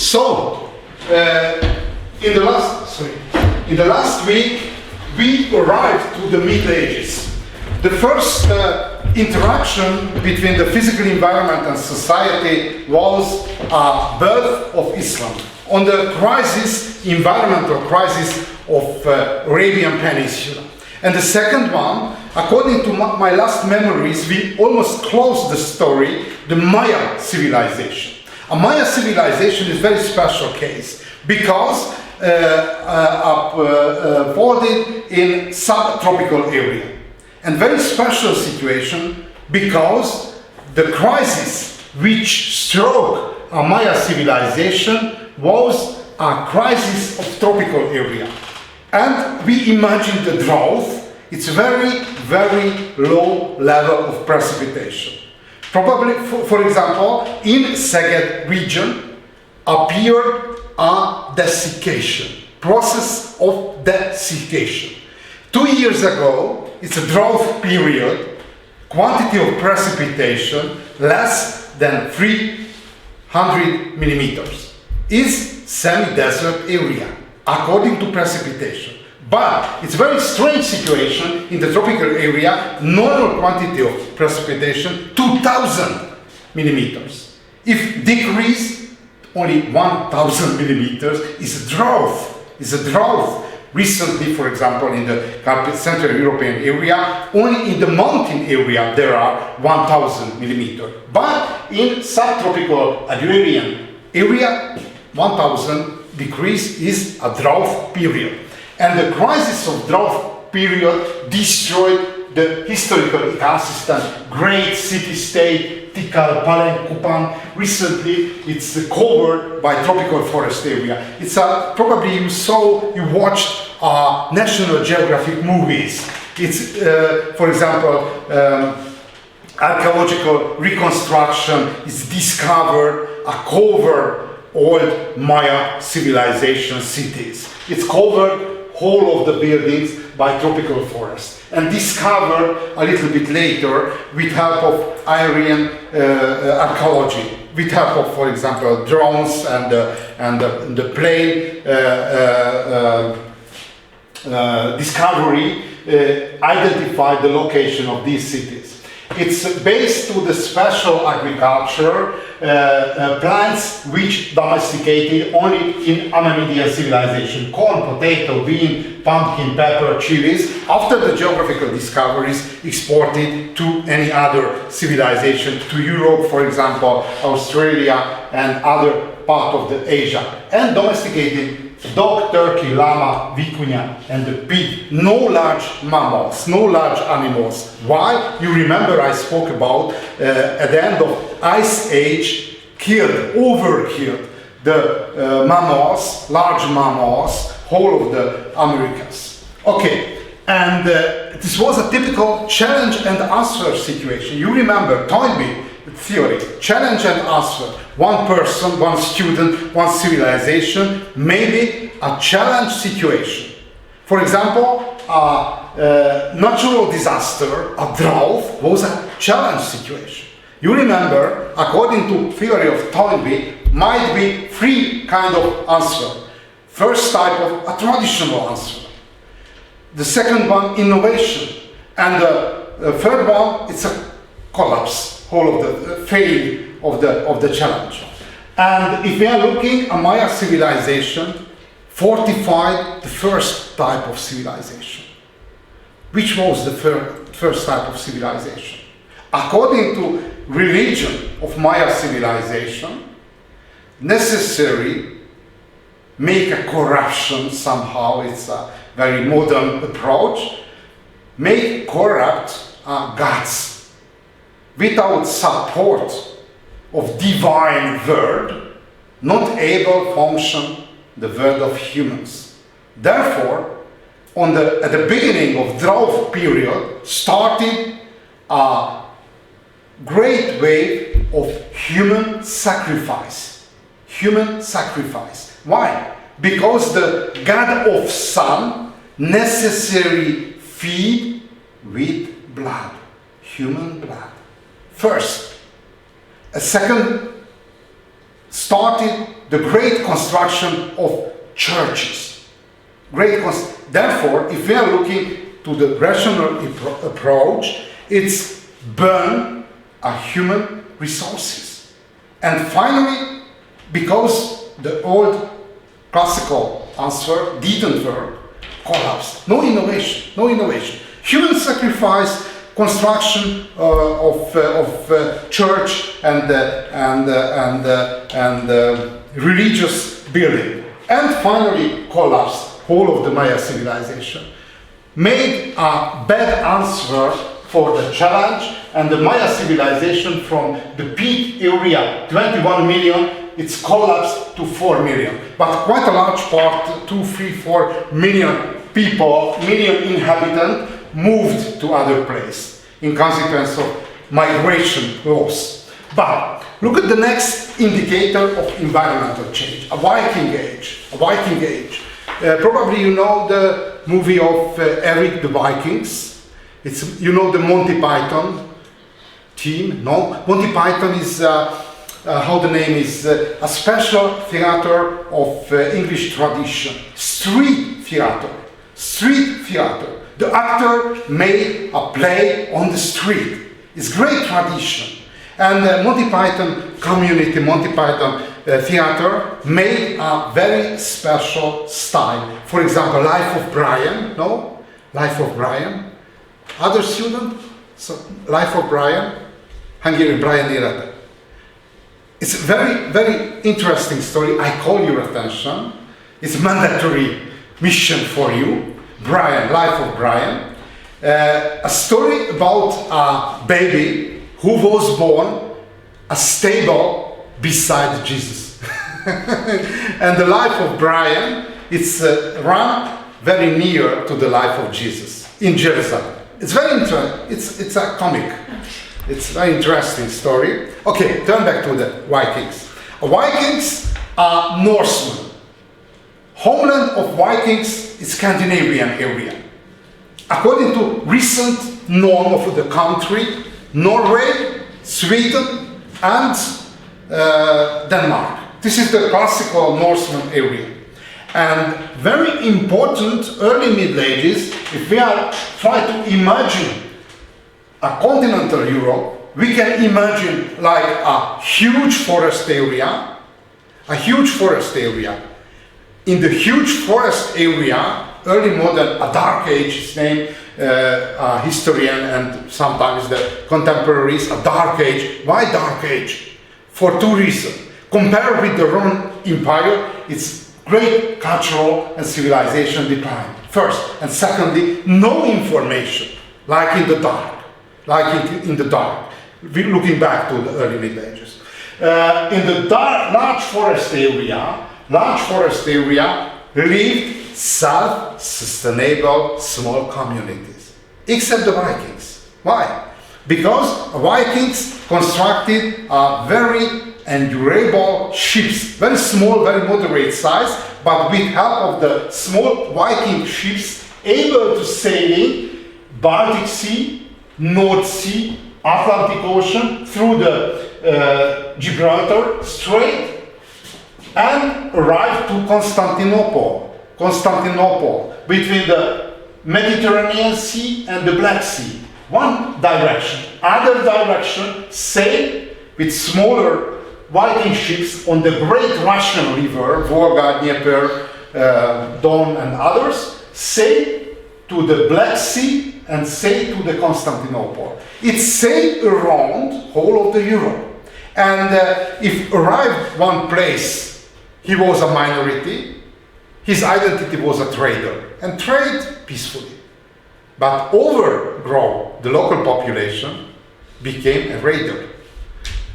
So, in the last week, we arrived to the Middle Ages. The first interaction between the physical environment and society was a birth of Islam. On the environmental crisis of Arabian Peninsula. And the second one, according to my last memories, we almost closed the story, the Maya civilization. A Maya civilization is a very special case because folded in subtropical area. And very special situation because the crisis which struck a Maya civilization was a crisis of tropical area. And we imagine the drought, it's very, very low level of precipitation. Probably, for example, in Szeged region appeared a desiccation, process of desiccation. 2 years ago, it's a drought period, quantity of precipitation less than 300 millimeters. Is semi-desert area, according to precipitation. But it's a very strange situation in the tropical area, normal quantity of precipitation, 2000 millimeters. If decrease only 1000 millimeters, is a drought. Recently, for example, in the Central European area, only in the mountain area there are 1000 millimeters. But in subtropical Hungarian area, 1000 decrease is a drought period. And the crisis of drought period destroyed the historical ecosystem, great city-state, Tikal, Palen, Kupan. Recently, it's covered by tropical forest area. It's probably you watched National Geographic movies. It's, for example, archaeological reconstruction is discovered a cover old Maya civilization cities. It's covered whole of the buildings by tropical forest and discovered a little bit later with help of Hungarian archaeology, with help of, for example, drones and the plane discovery identified the location of these cities. It's based to the special agriculture, plants which domesticated only in Amerindian civilization, corn, potato, bean, pumpkin, pepper, chilies, after the geographical discoveries exported to any other civilization, to Europe, for example, Australia and other part of the Asia, and domesticated dog, turkey, llama, vicuña, and the pig. No large mammals, no large animals. Why? You remember I spoke about at the end of Ice Age, overkilled the mammals, large mammals, whole of the Americas. Okay, and this was a typical challenge and answer situation. You remember Toynbee theory, challenge and answer. One person, one student, one civilization, maybe a challenge situation. For example, a natural disaster, a drought, was a challenge situation. You remember, according to theory of Toynbee, might be three kind of answer. First type of a traditional answer. The second one, innovation. And the third one, it's a collapse, whole of the fail of the challenge. And if we are looking at Maya civilization, fortified the first type of civilization. Which was the first type of civilization? According to religion of Maya civilization, necessary make a corruption somehow, it's a very modern approach, make corrupt gods without support of divine word, not able function the world of humans. Therefore, at the beginning of drought period, started a great wave of human sacrifice. Human sacrifice. Why? Because the god of sun necessarily feed with blood, human blood. First. A second, started the great construction of churches. Therefore, if we are looking to the rational approach, it's burn our human resources. And finally, because the old classical answer didn't work, collapsed. No innovation, no innovation. Human sacrifice, construction of church and religious building, and finally collapsed. Whole of the Maya civilization made a bad answer for the challenge, and the Maya civilization from the peak area 21 million, it's collapsed to 4 million. But quite a large part, 2, 3, 4 million people, million inhabitants, moved to other place in consequence of migration loss. But look at the next indicator of environmental change, a Viking age, a Viking age. Probably you know the movie of Eric the Vikings. It's, you know, the Monty Python team, no? Monty Python is, how the name is, a special theater of English tradition. Street theater. Street theater. The actor made a play on the street. It's great tradition. And the Monty Python community, Monty Python theater made a very special style. For example, Life of Brian, no? Life of Brian. Other student? So, Life of Brian, Hungarian Brian Élete. It's a very, very interesting story. I call your attention. It's mandatory mission for you. Brian, Life of Brian. A story about a baby who was born a stable beside Jesus. And the life of Brian, it's run very near to the life of Jesus in Jerusalem. It's very interesting. It's a comic. It's a very interesting story. Okay, turn back to the Vikings. Vikings are Norsemen. Homeland of Vikings is Scandinavian area. According to recent norm of the country, Norway, Sweden, and Denmark. This is the classical Norseman area. And very important early Middle Ages, if we are trying to imagine a continental Europe, we can imagine like a huge forest area, In the huge forest area, early modern, a dark age, his name, a historian and sometimes the contemporaries, a dark age. Why dark age? For two reasons. Compared with the Roman Empire, its great cultural and civilization decline. First, and secondly, no information, like in the dark. Looking back to the early Middle Ages. In the dark, large forest area lived self-sustainable small communities, except the Vikings. Why? Because Vikings constructed very endurable ships, very small, very moderate size, but with help of the small Viking ships able to sail in Baltic Sea, North Sea, Atlantic Ocean, through the Gibraltar Strait, and arrived to Constantinople, between the Mediterranean Sea and the Black Sea. One direction. Other direction, sail with smaller Viking ships on the great Russian river, Volga, Dnieper, Don and others, sail to the Black Sea and sail to the Constantinople. It sailed around whole of the Europe. And if arrived one place, he was a minority, his identity was a trader, and trade peacefully. But overgrow the local population, became a raider,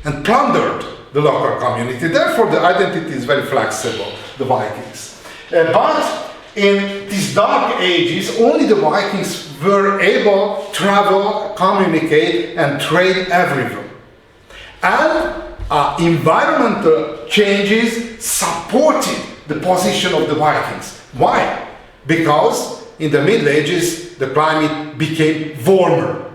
and plundered the local community. Therefore, the identity is very flexible, the Vikings. But in these dark ages, only the Vikings were able to travel, communicate, and trade everywhere. And environmental changes supported the position of the Vikings. Why? Because in the Middle Ages, the climate became warmer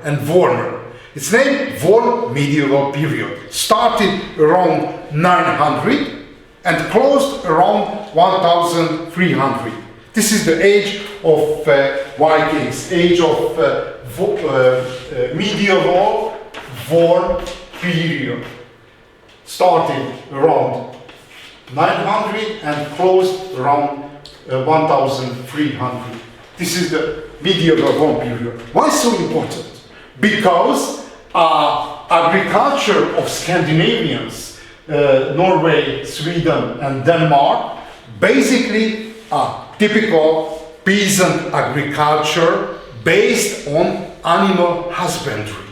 and warmer. It's named War Medieval Period. Started around 900 and closed around 1300. This is the age of Vikings, age of medieval war period. Started around 900 and closed around 1300. This is the medieval war period. Why so important? Because agriculture of Scandinavians, Norway, Sweden and Denmark, basically typical peasant agriculture based on animal husbandry.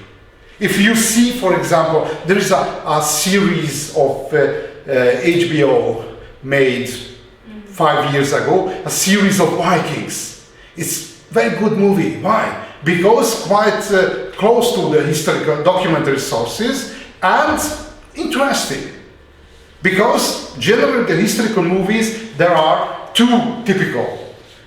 If you see, for example, there is a series of HBO made 5 years ago, a series of Vikings. It's a very good movie. Why? Because quite close to the historical documentary sources and interesting. Because generally the historical movies, there are two typical.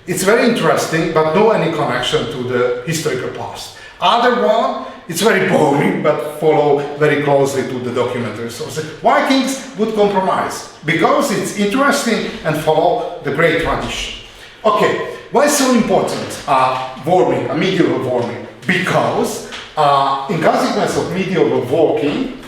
It's very interesting, but no any connection to the historical past. Other one, it's very boring, but follow very closely to the documentary sources. Vikings would compromise, because it's interesting and follow the great tradition. Okay, why so important warming, medieval warming? Because in consequence of medieval warming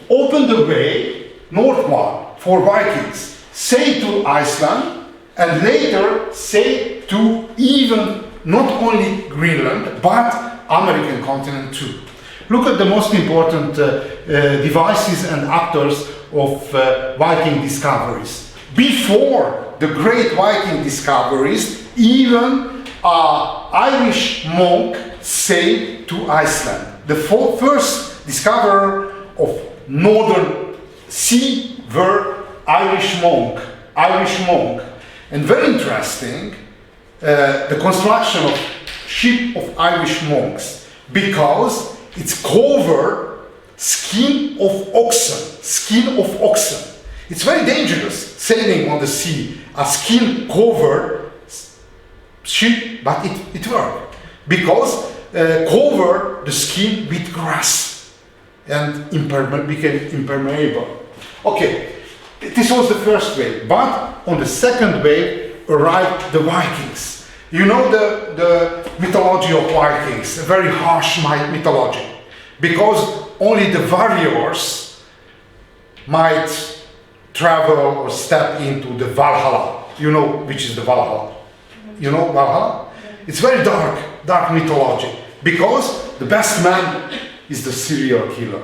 opened the way northward for Vikings, say to Iceland, and later say to even not only Greenland, but American continent too. Look at the most important devices and actors of Viking discoveries. Before the great Viking discoveries, even Irish monk sailed to Iceland. The first discoverer of northern sea were Irish monk. And very interesting, the construction of ship of Irish monks, because it's covered skin of oxen. It's very dangerous sailing on the sea, a skin covered ship, but it worked because cover the skin with grass and became impermeable. Okay, this was the first wave, but on the second wave arrived the Vikings. You know the mythology of Vikings, a very harsh mythology, because only the warriors might travel or step into the Valhalla. You know which is the Valhalla? You know Valhalla? It's very dark mythology, because the best man is the serial killer.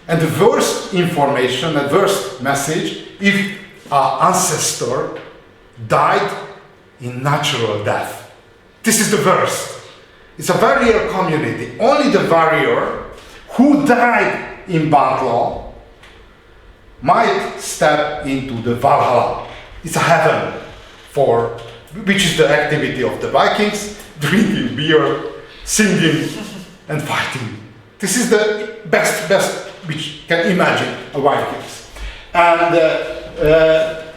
And the worst information, the worst message, if our ancestor died in natural death. This is the worst. It's a warrior community. Only the warrior who died in battle might step into the Valhalla. It's a heaven which is the activity of the Vikings, drinking beer, singing and fighting. This is the best which can imagine a Vikings. And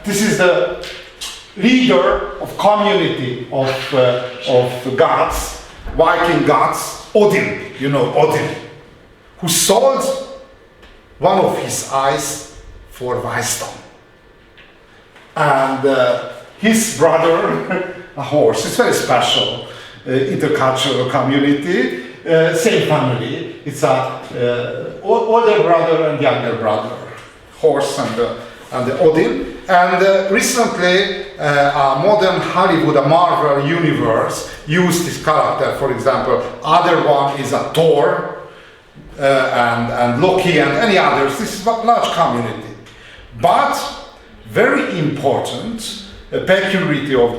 this is the leader of community of gods, Viking gods, Odin, you know Odin, who sold one of his eyes for wisdom. And his brother, a horse. It's very special, intercultural community, same family. It's a older brother and younger brother, horse and the Odin. And recently, a modern Hollywood, a Marvel universe, used this character. For example, other one is a Thor and Loki and any others. This is a large community. But very important peculiarity of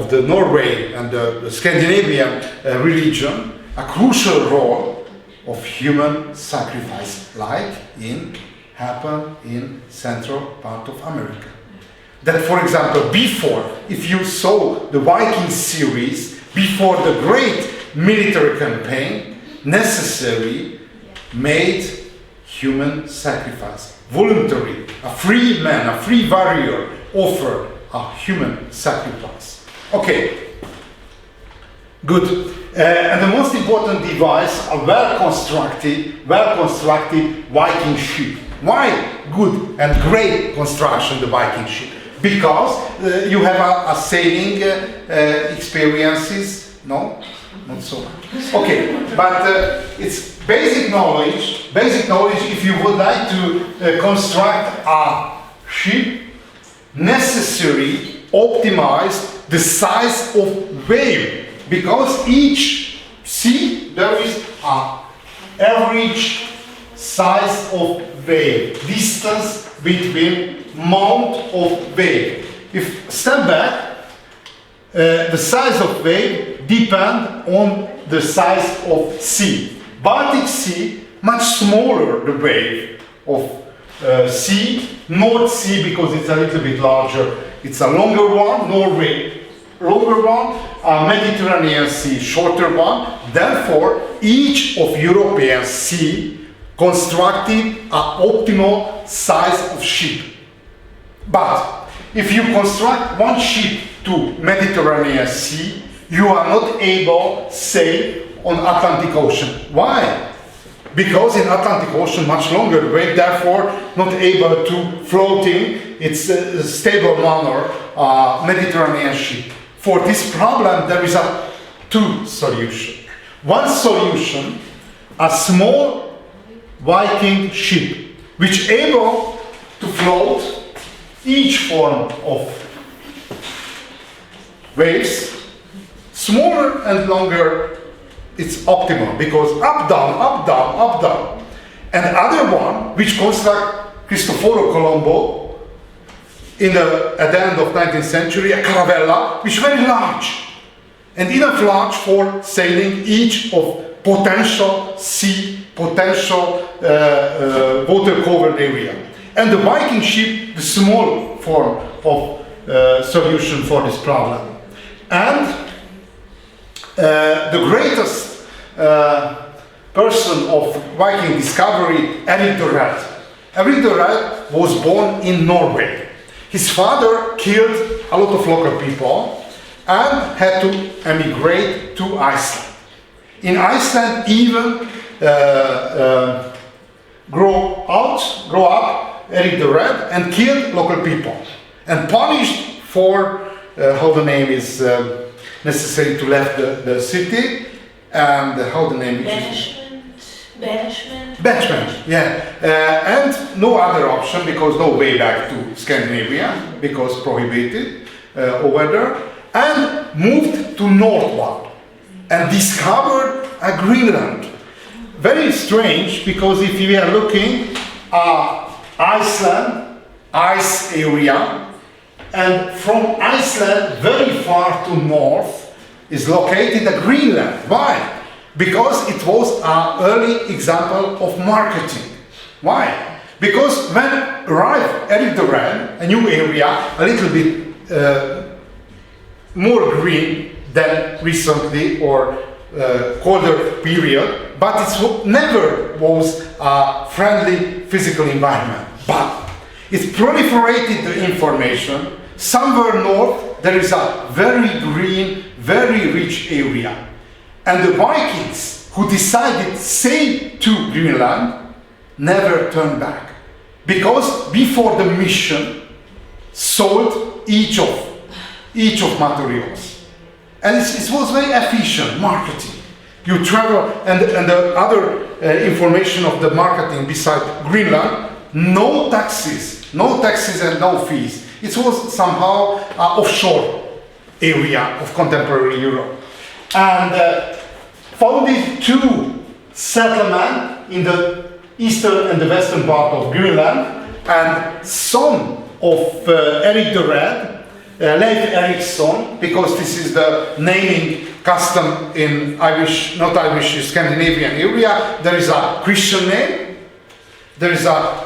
the Norway and the Scandinavian religion, a crucial role of human sacrifice, like happened in central part of America. That, for example, before, if you saw the Viking series, before the great military campaign, necessary made human sacrifice, voluntary, a free man, a free warrior offered a human sacrifice. Okay, good. And the most important device, a well-constructed Viking ship. Why good and great construction, the Viking ship? Because you have a sailing experiences, no? Not so much. Okay, but it's basic knowledge. Basic knowledge. If you would like to construct a ship, necessary optimize the size of wave, because each sea there is a average size of wave, distance between mount of wave. If step back, the size of wave depend on the size of sea. Baltic Sea, much smaller the wave of sea. North Sea, because it's a little bit larger, it's a longer one. Norway, longer one. Mediterranean Sea, shorter one. Therefore, each of European sea constructed an optimal size of ship. But if you construct one ship to Mediterranean Sea, you are not able to sail on Atlantic Ocean. Why? Because in Atlantic Ocean much longer wave, therefore not able to floating. It's a stable manner Mediterranean ship. For this problem, there is a two solution. One solution, a small Viking ship, which able to float each form of waves. Smaller and longer, it's optimal, because up, down, up, down, up, down. And the other one, which construct Cristoforo Colombo at the end of 19th century, a caravella, which is very large. And enough large for sailing each of potential sea, potential water covered area. And the Viking ship, the small form of solution for this problem. And the greatest person of Viking discovery, Erik the Red. Erik the Red was born in Norway. His father killed a lot of local people and had to emigrate to Iceland. In Iceland, even grow up Erik the Red and killed local people and punished for how the name is necessary to leave the city, and how the name is? Banishment, yeah. And no other option, because no way back to Scandinavia, because prohibited over there, and moved to northward and discovered Greenland. Very strange, because if we are looking at Iceland, ice area, and from Iceland very far to north is located Greenland. Why? Because it was an early example of marketing. Why? Because when arrived Erik the Red, a new area, a little bit more green than recently or colder period, but it never was a friendly physical environment. But it proliferated the information. Somewhere north there is a very green, very rich area. And the Vikings who decided to sail to Greenland never turned back. Because before the mission sold each of materials. And it was very efficient marketing. You travel, and the other information of the marketing beside Greenland, no taxes and no fees. It was somehow an offshore area of contemporary Europe. And founded two settlements in the eastern and the western part of Greenland, and son of Erik the Red, Leif Erikson, because this is the naming custom in Irish, not Irish, Scandinavian area. There is a Christian name, there is a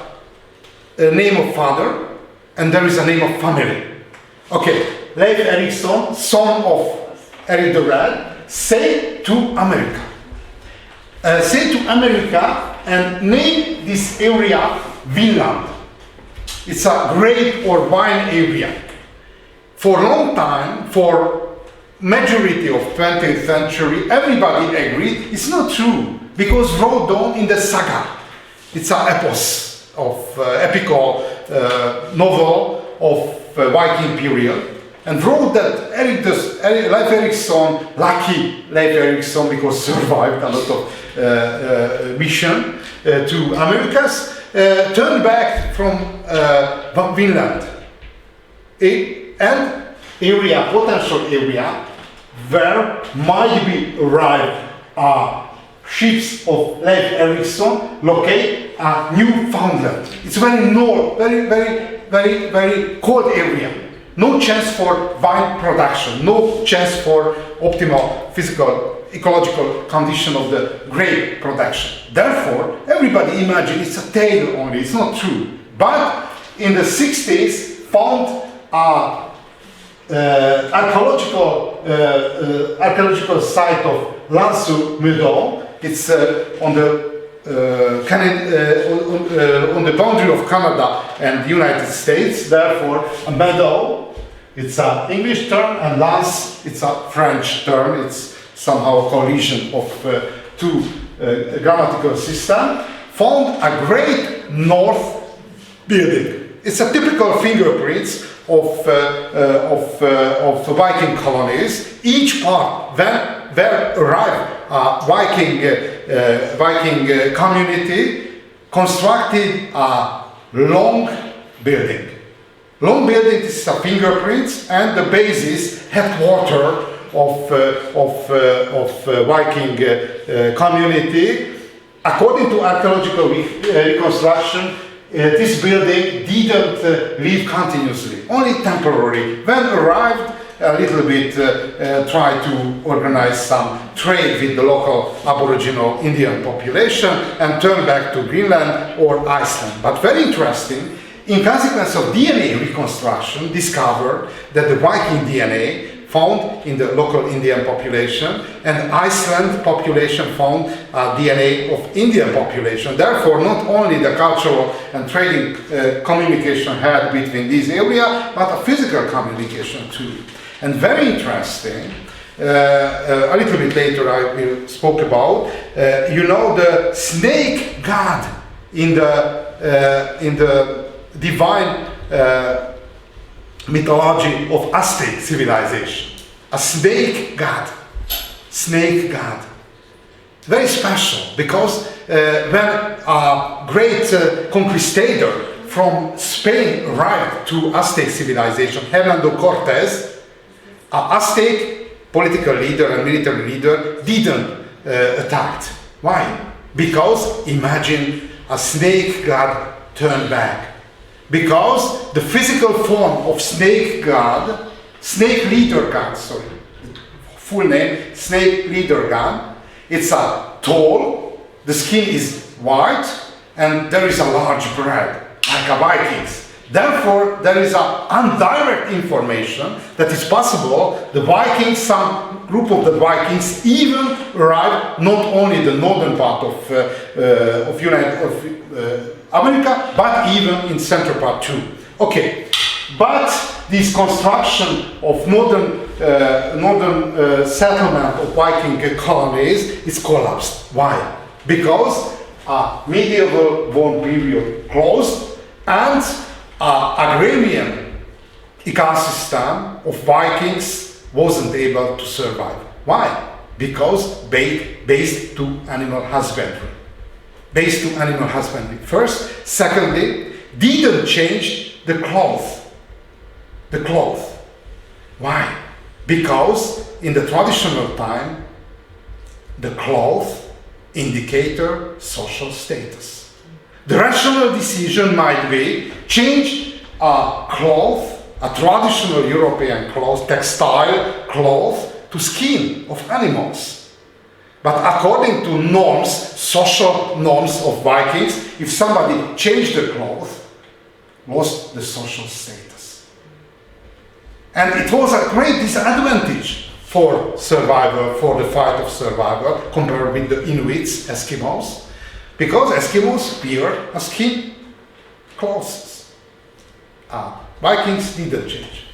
name of father, and there is a name of family. Okay, Leif Erikson, son of Erik the Red, sailed to America. And named this area Vinland. It's a grape or wine area. For a long time, for majority of 20th century, everybody agreed it's not true, because wrote down in the saga. It's an epos of epical novel of Viking period, and wrote that Leif Erikson, lucky Leif Erikson, because survived a lot of mission to Americas, turned back from Finland, and area, potential area, where might be arrived ships of Leif Erikson locate Newfoundland. It's very north, very cold area. No chance for wine production, no chance for optimal physical, ecological condition of the grape production. Therefore, everybody imagine it's a tale only, it's not true. But in the 60s, found archaeological site of Lansu Meadow. It's on the boundary of Canada and the United States. Therefore, a meadow, it's an English term, and lance, it's a French term. It's somehow a collision of two grammatical systems. Found a great north building. It's a typical fingerprints of Viking colonies. Each part, where arrived Viking community, constructed a long building. Long building is a fingerprints, and the basis, headquarter of Viking community. According to archaeological reconstruction, this building didn't live continuously, only temporarily. When arrived, a little bit tried to organize some trade with the local Aboriginal Indian population and turn back to Greenland or Iceland. But very interesting, in consequence of DNA reconstruction, discovered that the Viking DNA found in the local Indian population, and Iceland population found DNA of Indian population. Therefore, not only the cultural and trading communication had between these areas, but a physical communication too. And very interesting, a little bit later I will spoke about, you know, the snake god in the divine mythology of Aztec civilization. A snake god. Snake god. Very special, because when a great conquistador from Spain arrived to Aztec civilization, Hernando Cortez, Aztec political leader and military leader didn't attack. Why? Because imagine a snake god turned back. Because the physical form of snake god, snake leader god, sorry, full name, snake leader god, it's a tall, the skin is white, and there is a large bread, like a Vikings. Therefore, there is a indirect information that is possible. The Vikings, some group of the Vikings, even arrived not only the northern part of America, but even in central part too. Okay, but this construction of northern settlement of Viking colonies is collapsed. Why? Because medieval war period closed, and agrarian ecosystem of Vikings wasn't able to survive. Why? Because based to animal husbandry. Based to animal husbandry. First. Secondly, didn't change the cloth. The cloth. Why? Because in the traditional time, the cloth indicator social status. The rational decision might be change a cloth, a traditional European cloth, textile cloth, to skin of animals. But according to norms, social norms of Vikings, if somebody changed the cloth, lost the social status. And it was a great disadvantage for survival, for the fight of survival, compared with the Inuits, Eskimos, because Eskimos wear a skin clothes. Vikings didn't change.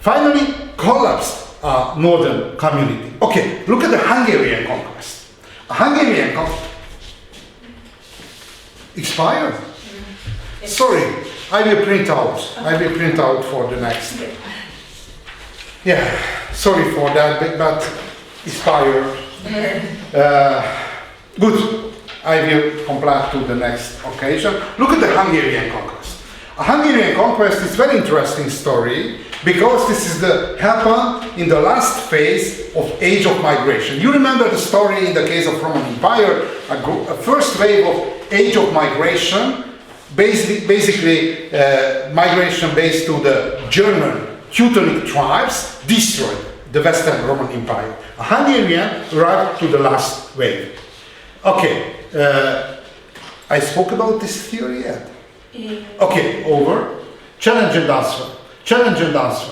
Finally, collapsed northern community. Okay, look at the Hungarian conquest. Hungarian conquest expired. Sorry, I will print out. I will print out for the next. Yeah, sorry for that, but expired. Good. I will comply to the next occasion. Look at the Hungarian conquest. A Hungarian conquest is very interesting story because this is happened in the last phase of age of migration. You remember the story in the case of Roman Empire, a first wave of age of migration, basically migration based to the German Teutonic tribes, destroyed the Western Roman Empire. A Hungarian arrived to the last wave. Okay, I spoke about this theory yet? Okay, over. Challenge and answer. Challenge and answer.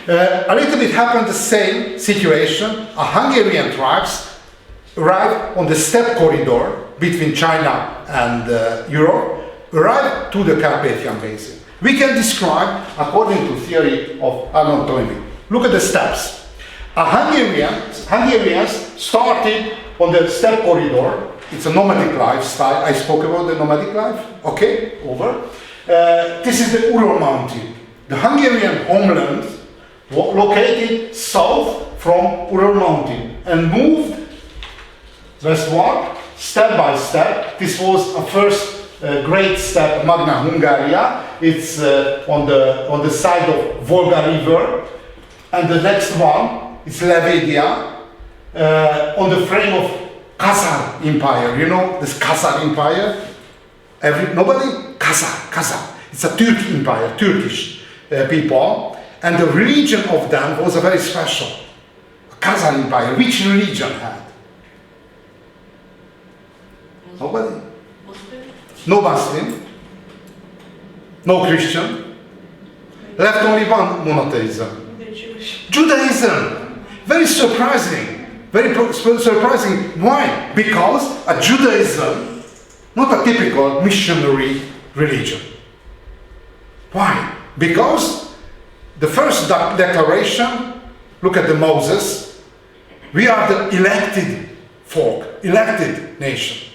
A little bit happened the same situation. A Hungarian tribes arrived on the steppe corridor between China and Europe, arrived to the Carpathian Basin. We can describe according to theory of Arnold Toynbee. Look at the steppes. Hungarians started on the steppe corridor. It's a nomadic lifestyle. I spoke about the nomadic life. Okay, over. This is the Ural Mountain. The Hungarian homeland located south from Ural Mountain and moved westward, step by step. This was a first great step, Magna Hungaria. It's on the side of Volga River. And the next one is Levadia, on the frame of Khazar Empire. You know this Khazar Empire? Nobody? Khazar. It's a Turk empire, Turkish people. And the religion of them was a very special. Khazar Empire. Which religion had? Nobody? No Muslim. No Christian. Left only one monotheism. Judaism. Very surprising. Very surprising. Why? Because a Judaism, not a typical missionary religion. Why? Because the first declaration, look at the Moses, we are the elected folk, elected nation.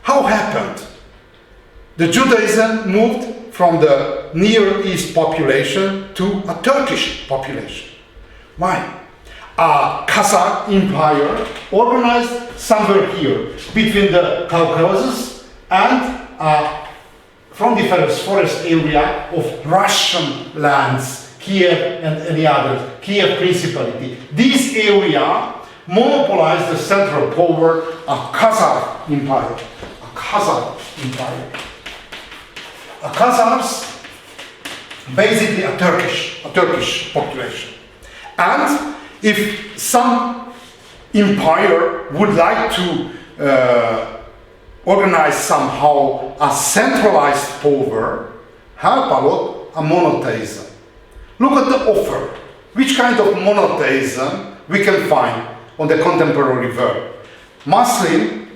How happened? The Judaism moved from the Near East population to a Turkish population. Why? A Khazar Empire organized somewhere here between the Caucasus and from the forest area of Russian lands, Kiev and any others, Kiev Principality. This area monopolized the central power of Khazar Empire. A Khazar Empire. A Khazars, basically a Turkish population. And if some empire would like to organize somehow a centralized power, help a lot a monotheism. Look at the offer. Which kind of monotheism we can find on the contemporary world? Muslim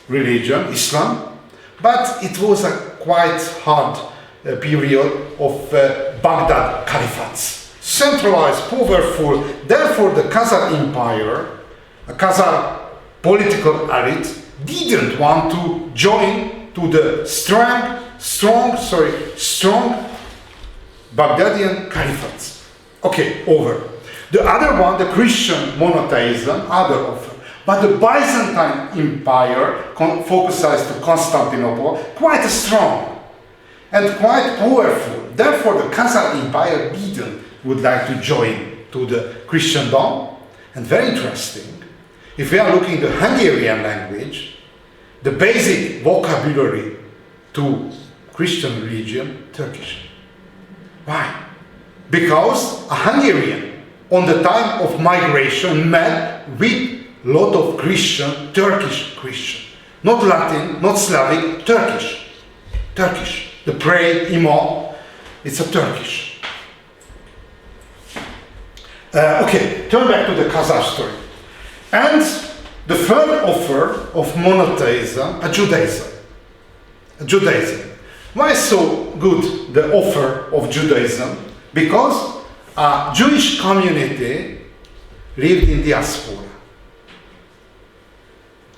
religion, Islam, but it was a quite hard period of Baghdad caliphates. Centralized, powerful. Therefore, the Khazar Empire, a Khazar political elite, didn't want to join to the strong Baghdadian caliphates. Okay, over. The other one, the Christian monotheism, other offer. But the Byzantine Empire focused to Constantinople, quite strong and quite powerful. Therefore, the Khazar Empire would like to join to the Christendom. And very interesting, if we are looking at the Hungarian language, the basic vocabulary to Christian religion, Turkish. Why? Because a Hungarian on the time of migration met with lot of Christian, Turkish Christian. Not Latin, not Slavic, Turkish. Turkish. The prayer, Imam, it's a Turkish. Okay, turn back to the Khazar story. And the third offer of monotheism, a Judaism. A Judaism. Why so good the offer of Judaism? Because a Jewish community lived in diaspora.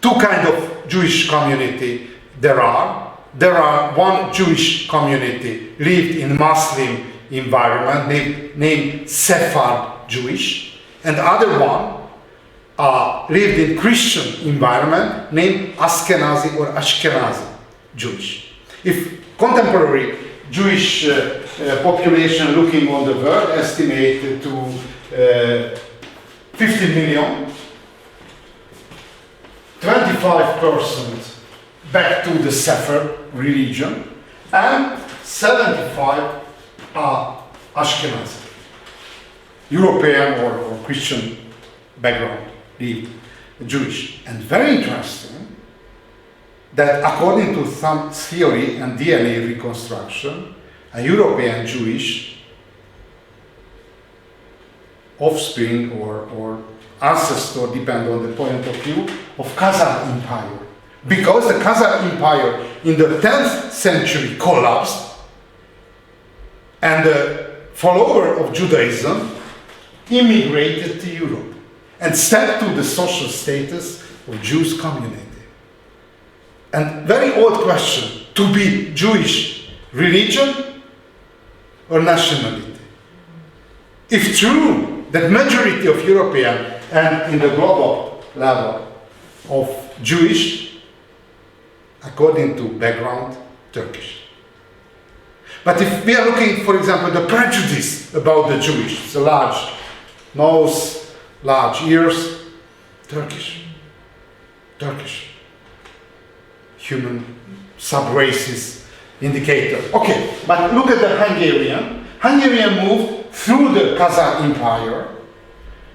Two kinds of Jewish community there are. There are one Jewish community lived in Muslim environment named Sephard Jewish, and other one lived in Christian environment named Ashkenazi or Ashkenazi Jewish. If contemporary Jewish population looking on the world estimated to 50 million, 25% back to the Sephard religion, and 75 are Ashkenazi, European or Christian background, Jewish. And very interesting that according to some theory and DNA reconstruction, a European Jewish offspring or ancestor, depend on the point of view, of Khazar Empire. Because the Khazar Empire in the 10th century collapsed, and the follower of Judaism immigrated to Europe and stepped to the social status of Jewish community. And very old question, to be Jewish, religion or nationality? If true that majority of European and in the global level of Jewish, according to background, Turkish. But if we are looking, for example, the prejudice about the Jewish, the large nose, large ears, Turkish. Human sub-races indicator. Okay, but look at the Hungarian. Hungarian moved through the Khazar Empire.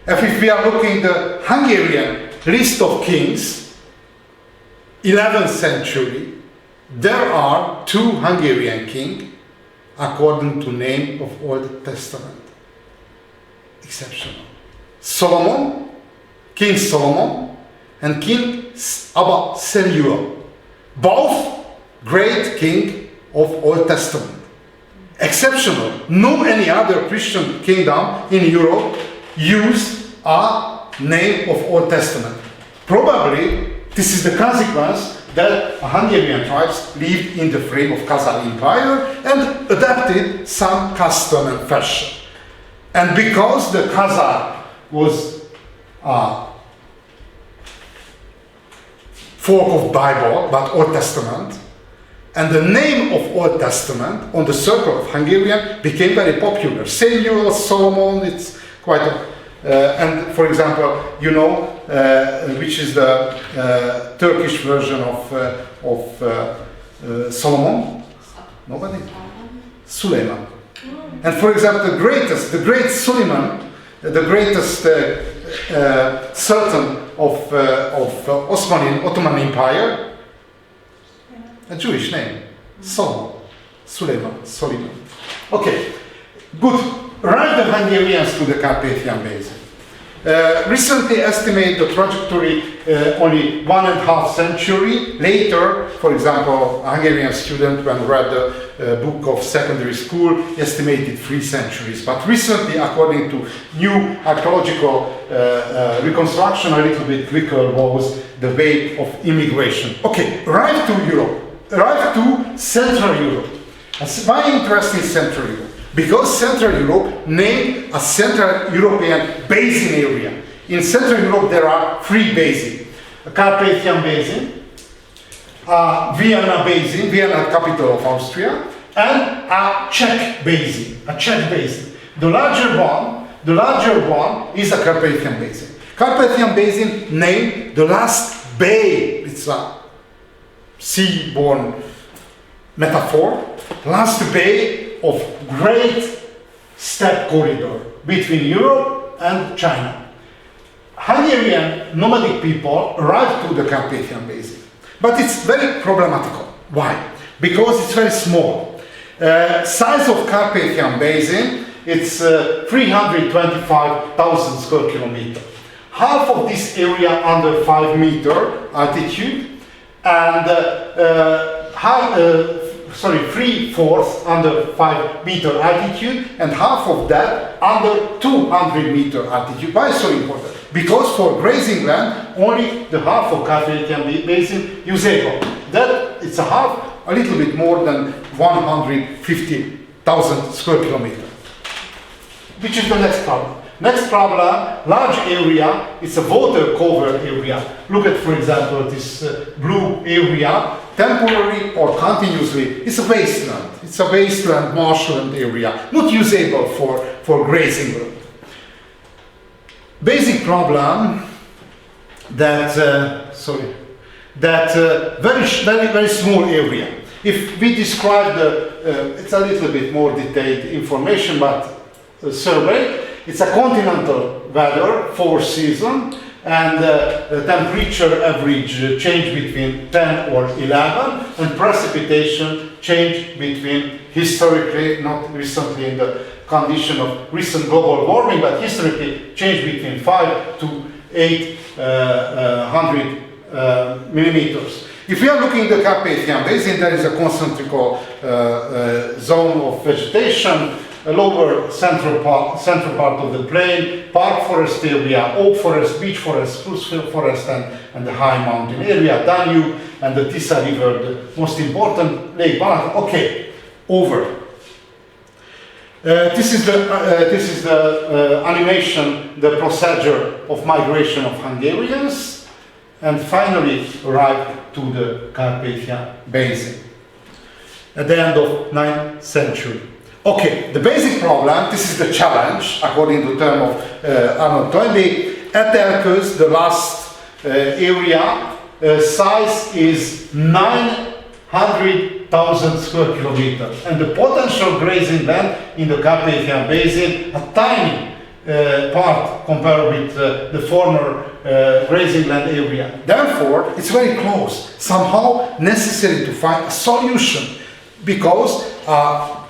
If we are looking the Hungarian list of kings, 11th century, there are 2 Hungarian kings according to name of Old Testament. Exceptional. Solomon, King Solomon, and King Abba Samuel, both great king of Old Testament. Exceptional. No any other Christian kingdom in Europe used a name of Old Testament. Probably this is the consequence that Hungarian tribes lived in the frame of Khazar Empire and adapted some custom and fashion. And because the Khazar was folk of Bible, but Old Testament, and the name of Old Testament on the circle of Hungarian became very popular. Samuel, Solomon, it's quite and for example, you know, which is the Turkish version of Solomon? Nobody? Suleiman. And for example, the great Suleiman, the greatest sultan of Ottoman Empire, a Jewish name, Solomon, Suleiman. Okay, good. Arrived the Hungarians to the Carpathian Basin. Recently estimated the trajectory only 1.5 century later. For example, a Hungarian student when read the book of secondary school estimated 3 centuries. But recently, according to new archaeological reconstruction, a little bit quicker was the way of immigration. Okay, arrived to Europe, arrived to Central Europe. Why interesting Central Europe? Because Central Europe named a Central European Basin area. In Central Europe there are 3 basins. A Carpathian Basin, a Vienna Basin, Vienna capital of Austria, and a Czech Basin, The larger one is a Carpathian Basin. Carpathian Basin named the last bay, it's a sea-born metaphor, last bay of great steppe corridor between Europe and China. Hungarian nomadic people arrived to the Carpathian Basin, but it's very problematical. Why? Because it's very small. Size of Carpathian Basin, it's 325,000 square kilometers. Half of this area under 5 meter altitude, and 3/4 under 5 meter altitude, and half of that under 200 meter altitude. Why is so important? because for grazing land, only the half of Carpathian Basin usable. That it's a little bit more than 150,000 square kilometers. Which is the next problem? Next problem, large area, it's a water covered area. Look at, for example, this blue area, temporary or continuously, it's a wasteland. It's a wasteland, marshland area, not usable for grazing land. Basic problem that, very small area. If we describe it's a little bit more detailed information, but survey, it's a continental weather, 4 seasons, and the temperature average change between 10 or 11, and precipitation change between historically, not recently in the condition of recent global warming, but historically change between 5 to 800 millimeters. If we are looking at the Carpathian Basin, there is a concentrical zone of vegetation, a lower central part of the plain, park forest area, oak forest, beech forest, spruce forest, and the high mountain area, Danube, and the Tisa River, the most important Lake Balaton. Okay, over. This is the animation, the procedure of migration of Hungarians, and finally arrived to the Carpathian Basin at the end of 9th century. Okay, the basic problem, this is the challenge, according to the term of Arnold Toynbee. At Erköz, the last area, size is 900,000 square kilometers. And the potential grazing land in the Carpathian Basin, a tiny part compared with the former grazing land area. Therefore, it's very close, somehow necessary to find a solution, because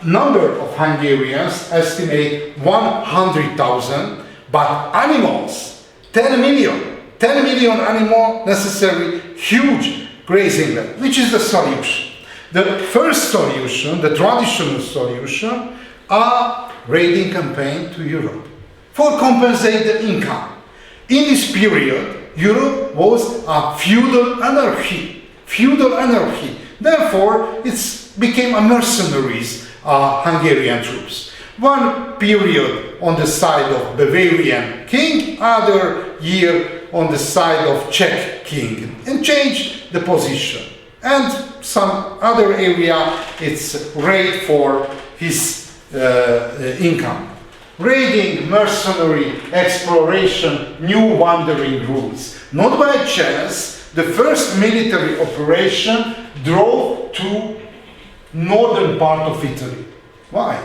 number of Hungarians estimate 100,000, but animals, 10 million. 10 million animals necessary, huge grazing land. Which is the solution? The first solution, the traditional solution, are raiding campaign to Europe for compensate the income. In this period, Europe was a feudal anarchy. Therefore, it became a mercenaries. Hungarian troops. One period on the side of Bavarian king, other year on the side of Czech king, and changed the position. And some other area, it's raid for his income. Raiding, mercenary, exploration, new wandering routes. Not by chance, the first military operation drove to northern part of Italy. Why?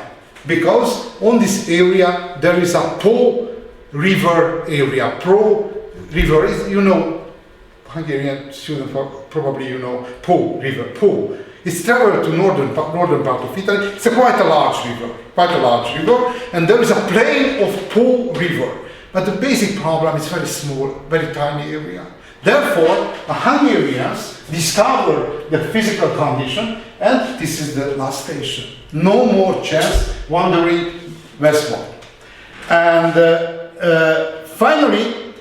Because on this area there is a Po river area. Po river is, you know, Hungarian students probably you know Po river. Po. It's traveled to northern part of Italy. It's quite a large river, and there is a plain of Po river. But the basic problem is very small, very tiny area. Therefore, Hungarians discover the physical condition, and this is the last station. No more chance wandering westward. And finally,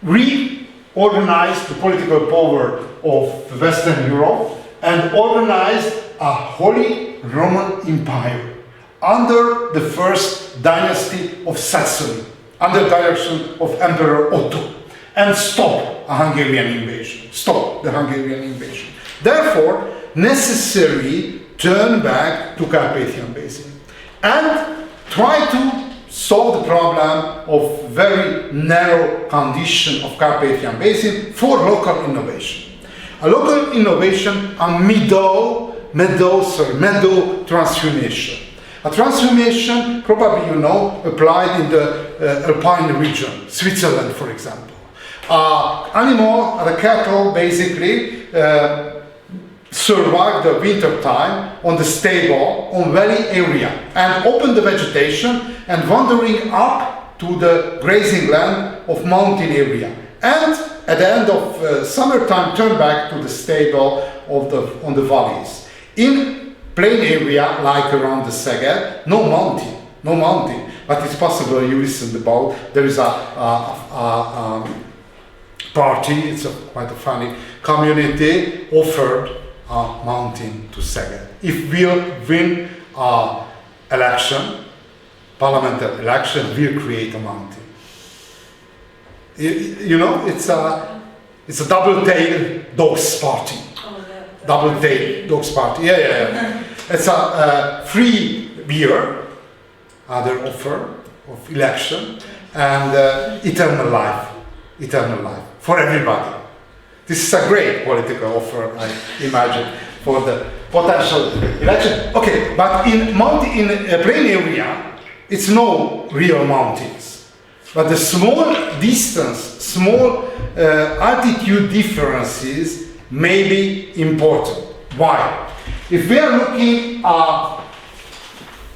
reorganized the political power of Western Europe and organized a Holy Roman Empire under the first dynasty of Saxony, under direction of Emperor Otto, and stop the Hungarian invasion. Therefore, necessary turn back to Carpathian Basin and try to solve the problem of very narrow condition of Carpathian Basin for local innovation. A local innovation, a meadow transformation. A transformation, probably you know, applied in the Alpine region, Switzerland, for example. Animal, the cattle, basically survive the winter time on the stable, on valley area, and open the vegetation and wandering up to the grazing land of mountain area. And at the end of summertime, turn back to the stable on the valleys. In plain area, like around the Szeged, no mountain. but it's possible you listened about. There is a party, it's quite a funny community, offered a mountain to Szeged. If we'll win election, parliamentary election, we'll create a mountain. You know, it's a double-tail dogs party. Double-tail dogs party. Yeah. It's a free beer, other offer of election, and eternal life for everybody. This is a great political offer, I imagine, for the potential election. Okay, but in a plain area, it's no real mountains, but the small distance, small altitude differences may be important. Why? If we are looking at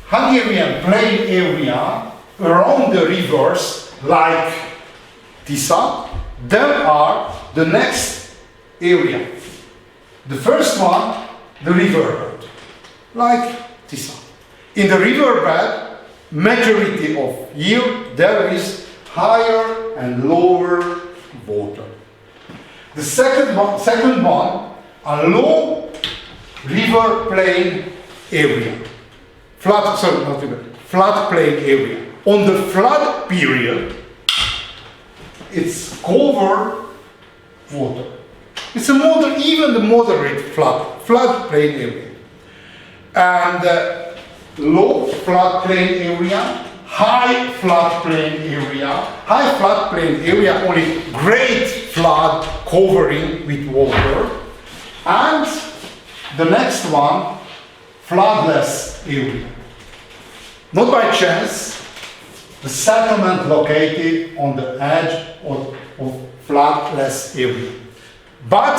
Hungarian plain area around the rivers like Tisza, there are the next area. The first one, the riverbed, like Tisza. In the riverbed, majority of year there is higher and lower water. The second one, a low river plain area. Flat plain area. On the flood period, it's covered water. It's even the moderate flood plain area. And low flood plain area, high flood plain area. High flood plain area, only great flood covering with water. And the next one, floodless area. Not by chance, the settlement located on the edge of floodless area. But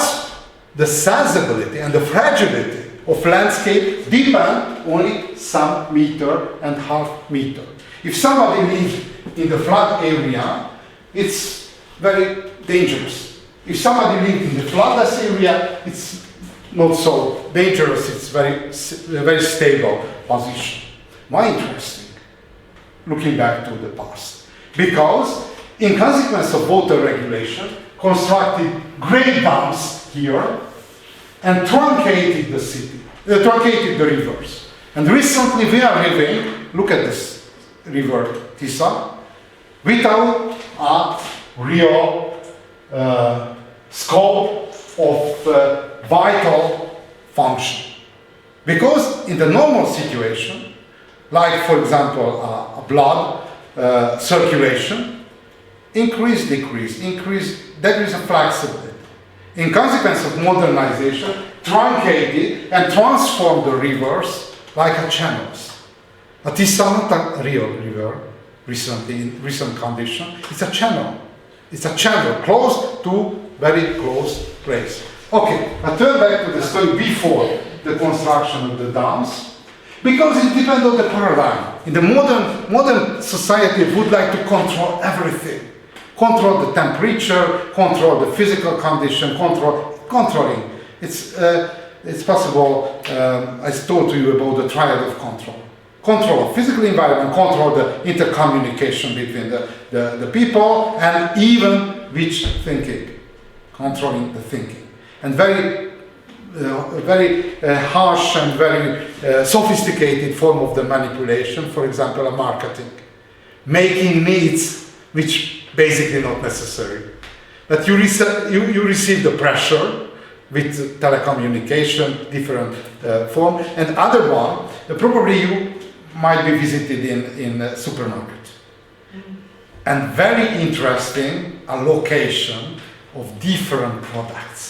the sensibility and the fragility of landscape depend only some meter and half meter. If somebody lives in the flood area, it's very dangerous. If somebody lives in the floodless area, it's not so dangerous, it's very stable position. Why interesting? Looking back to the past. Because in consequence of water regulation, constructed great dams here and truncated the city, truncated the rivers. And recently we are living, look at this river Tisza, without a real scope of vital function. Because in the normal situation, like for example blood circulation, increase, decrease, there is a flexibility. In consequence of modernization, truncated and transformed the rivers like a channels. But this is not a real river, recently in recent condition. It's a channel. It's a channel close to very close place. Okay, I turn back to the story before the construction of the dams. Because it depends on the paradigm. In the modern society, would like to control everything. Control the temperature, control the physical condition, controlling. It's possible, I told to you about the triad of control. Control of physical environment, control the intercommunication between the people, and even which thinking, controlling the thinking. And very harsh and very sophisticated form of the manipulation, for example, a marketing. Making needs which basically not necessary. But you receive the pressure with telecommunication, different form. And other one, probably you might be visited in a supermarket. And very interesting, a location of different products.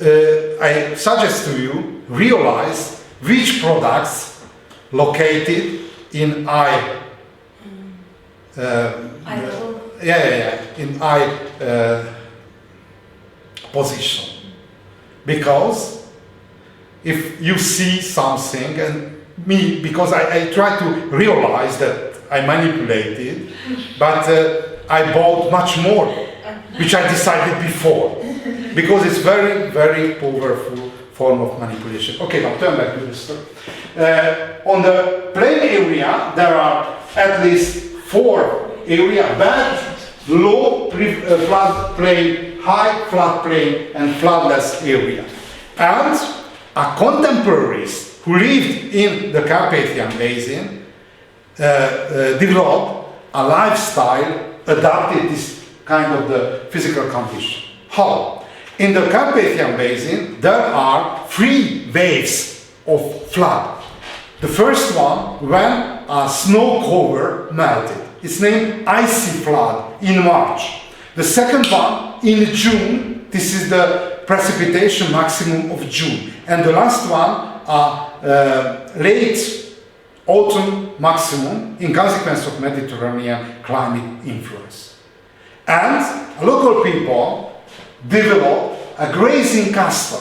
I suggest to you, realize which products located in in eye position. Because if you see something, and me, because I try to realize that I manipulated, but I bought much more, which I decided before. Because it's very, very powerful form of manipulation. Okay, now turn back to the story. On the plain area, there are at least 4 areas: bad, low floodplain, high floodplain, and floodless area. And contemporaries who lived in the Carpathian Basin developed a lifestyle adapted this kind of the physical condition. How? In the Carpathian Basin, there are 3 waves of flood. The first one, when a snow cover melted. It's named icy flood in March. The second one, in June. This is the precipitation maximum of June. And the last one, late autumn maximum in consequence of Mediterranean climate influence. And local people develop a grazing custom.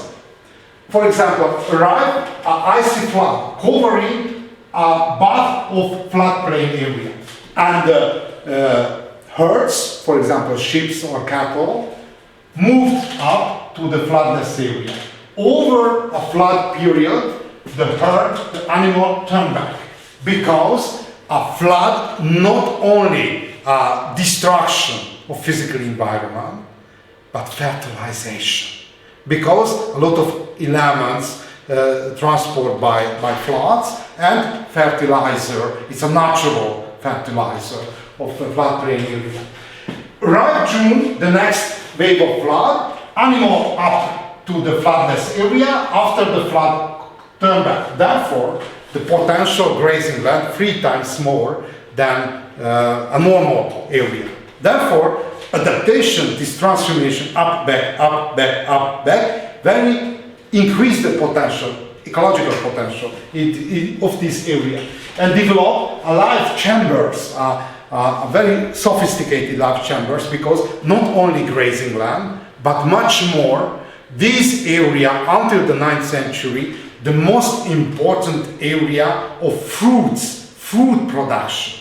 For example, arrive an icy flood covering a bath of floodplain area, and herds, for example sheep or cattle, moved up to the floodless area. Over a flood period, the herd, the animal turned back, because a flood not only destruction of physical environment, but fertilization, because a lot of elements transport by floods, and fertilizer, it's a natural fertilizer of the floodplain area. Right June, the next wave of flood, animal up to the floodless area, after the flood turn back. Therefore, the potential grazing land 3 times more than a normal area. Therefore, adaptation, this transformation up, back, up, back, up, back, very increase the potential, ecological potential of this area, and develop a life chambers, very sophisticated life chambers, because not only grazing land, but much more, this area until the 9th century, the most important area of fruit production,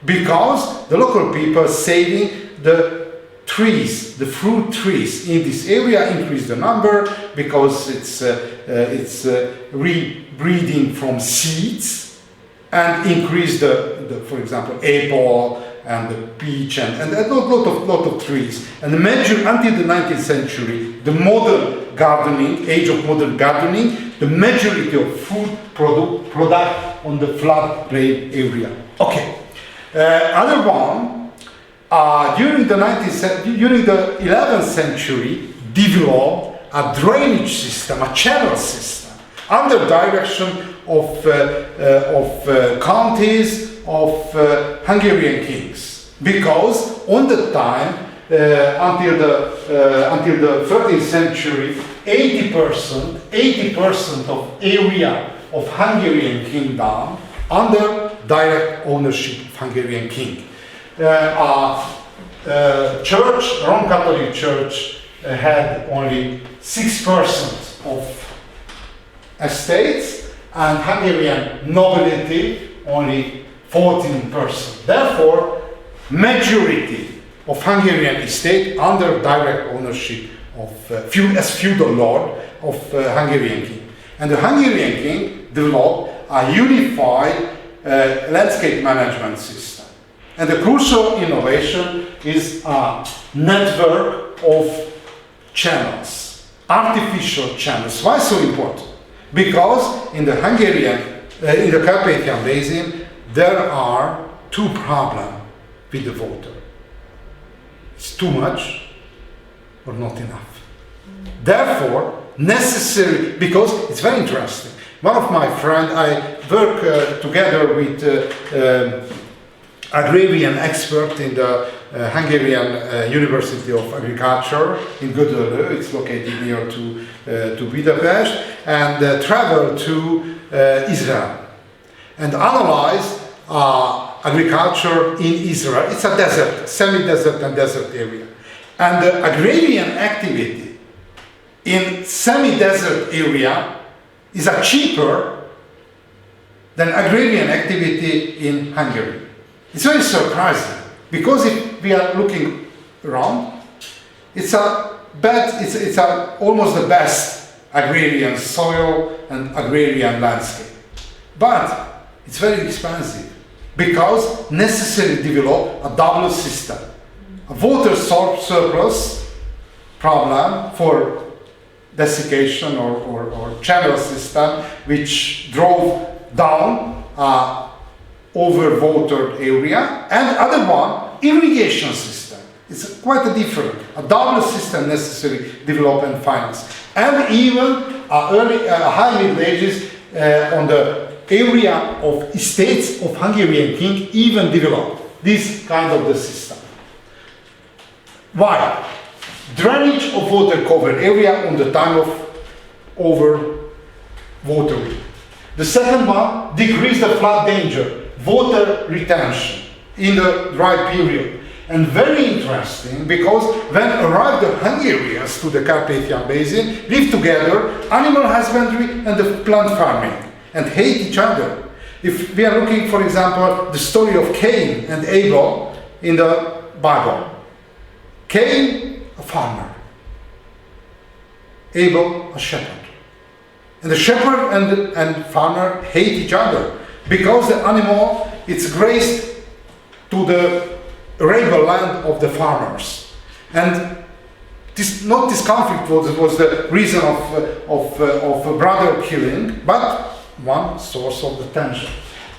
because the local people saving the trees, the fruit trees in this area, increase the number, because it's rebreeding from seeds, and increase the for example apple and the peach and a lot of trees. And until the 19th century, the modern gardening, age of modern gardening, the majority of food product on the floodplain area. Okay, other one. During the 11th century, developed a drainage system, a channel system, under direction of counties of Hungarian kings. Because on the time, until the 13th century, 80% of area of Hungarian kingdom under direct ownership of Hungarian king. Church, Roman Catholic Church, had only 6% of estates, and Hungarian nobility only 14%. Therefore, majority of Hungarian estate under direct ownership of as feudal lord of Hungarian king. And the Hungarian king developed a unified landscape management system. And the crucial innovation is a network of channels, artificial channels. Why so important? Because in the Carpathian Basin, there are 2 problems with the water. It's too much or not enough. Therefore, necessary, because it's very interesting. One of my friends, I work together with agrarian expert in the Hungarian University of Agriculture in Gödöllő. It's located near to Budapest, and traveled to Israel and analyzed agriculture in Israel. It's a desert, semi-desert and desert area. And the agrarian activity in semi-desert area is cheaper than agrarian activity in Hungary. It's very surprising, because if we are looking around, it's almost the best agrarian soil and agrarian landscape. But it's very expensive. because necessarily develop a double system. A water surplus problem for desiccation or channel system which drove down overwatered area, and other one, irrigation system. It's quite a different, a double system necessary develop and finance. And even high Middle Ages on the area of estates of Hungarian king even developed this kind of the system. Why? Drainage of water covered area on the time of overwatering. The second one, decrease the flood danger, water retention in the dry period. And very interesting, because when arrived the Hungarians to the Carpathian Basin, lived together animal husbandry and the plant farming, and hate each other. If we are looking, for example, the story of Cain and Abel in the Bible. Cain, a farmer. Abel, a shepherd. And the shepherd and farmer hate each other because the animal, it's grazed to the arable land of the farmers. And this conflict was the reason of brother killing, but one source of the tension.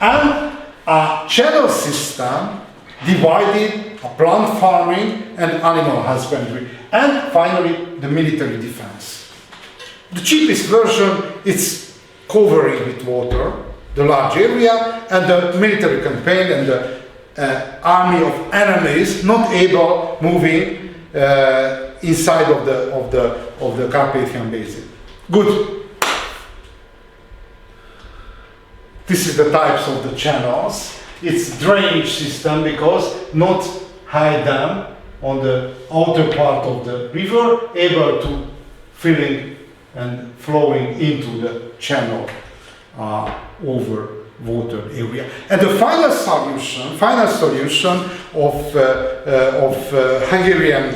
And a channel system divided a plant farming and animal husbandry, and finally the military defense. The cheapest version is covering with water the large area, and the military campaign and the army of enemies not able moving inside of the Carpathian Basin. Good. This is the types of the channels. It's drainage system because not high dam on the outer part of the river able to filling and flowing into the channel over water area. And the final solution of Hungarian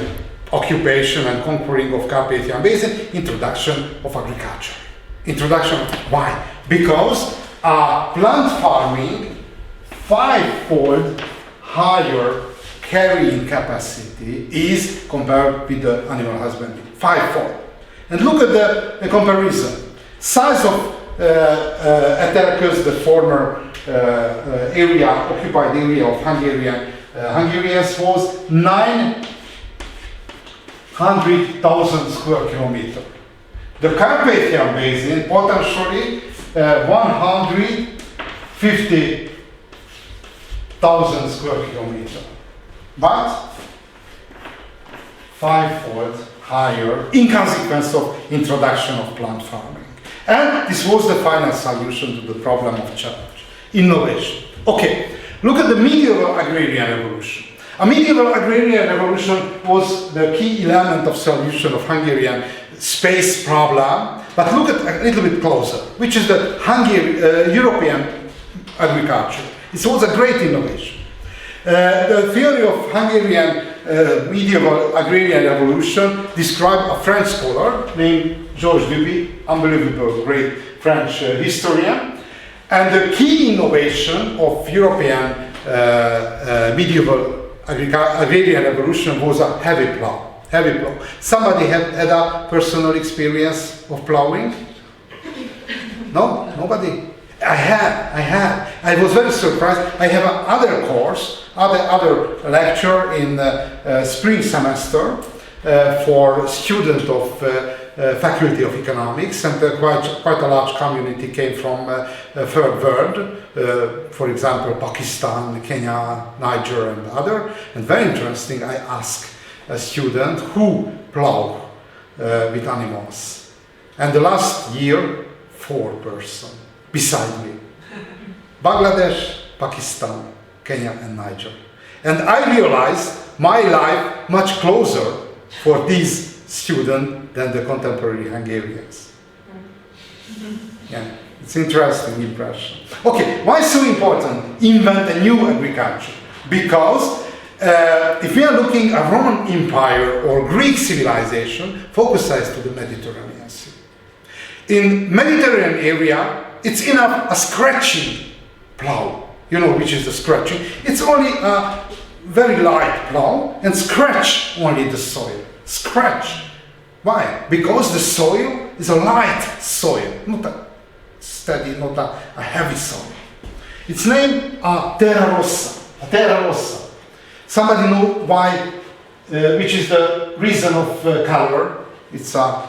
occupation and conquering of Carpathian Basin, introduction of agriculture. Introduction, why? Because plant farming five-fold higher carrying capacity is compared with the animal husbandry. Five-fold. And look at the comparison. Size of Etelköz, the former occupied area of Hungarians was 900,000 square kilometers. The Carpathian Basin potentially 150,000 square kilometers, but five-fold higher in consequence of introduction of plant farming. And this was the final solution to the problem of challenge. Innovation. Okay, look at the medieval agrarian revolution. A medieval agrarian revolution was the key element of solution of Hungarian space problem. But look at a little bit closer, which is the European agriculture. It was a great innovation. The theory of Hungarian medieval agrarian revolution described a French scholar named Georges Duby, unbelievable great French historian. And the key innovation of European medieval agrarian revolution was a heavy plow. Heavy plow. Somebody had a personal experience of plowing? No? Nobody? I had. I was very surprised. I have another course, other lecture in spring semester for students of Faculty of Economics, and quite a large community came from third world, for example, Pakistan, Kenya, Niger, and other. And very interesting, I asked a student who plow with animals. And the last year, 4 persons beside me. Bangladesh, Pakistan, Kenya, and Niger. And I realized my life much closer for these students than the contemporary Hungarians. Yeah, it's interesting impression. Okay, why so important? Invent a new agriculture. Because if we are looking at Roman Empire or Greek civilization, focused to the Mediterranean Sea. In Mediterranean area, it's enough a scratching plow you know which is the scratching. It's only a very light plow and scratch only the soil. Scratch. Why? Because the soil is a light soil, not a steady, not a heavy soil. It's named terra rossa. Terra rossa. Somebody know why? Which is the reason of color? It's a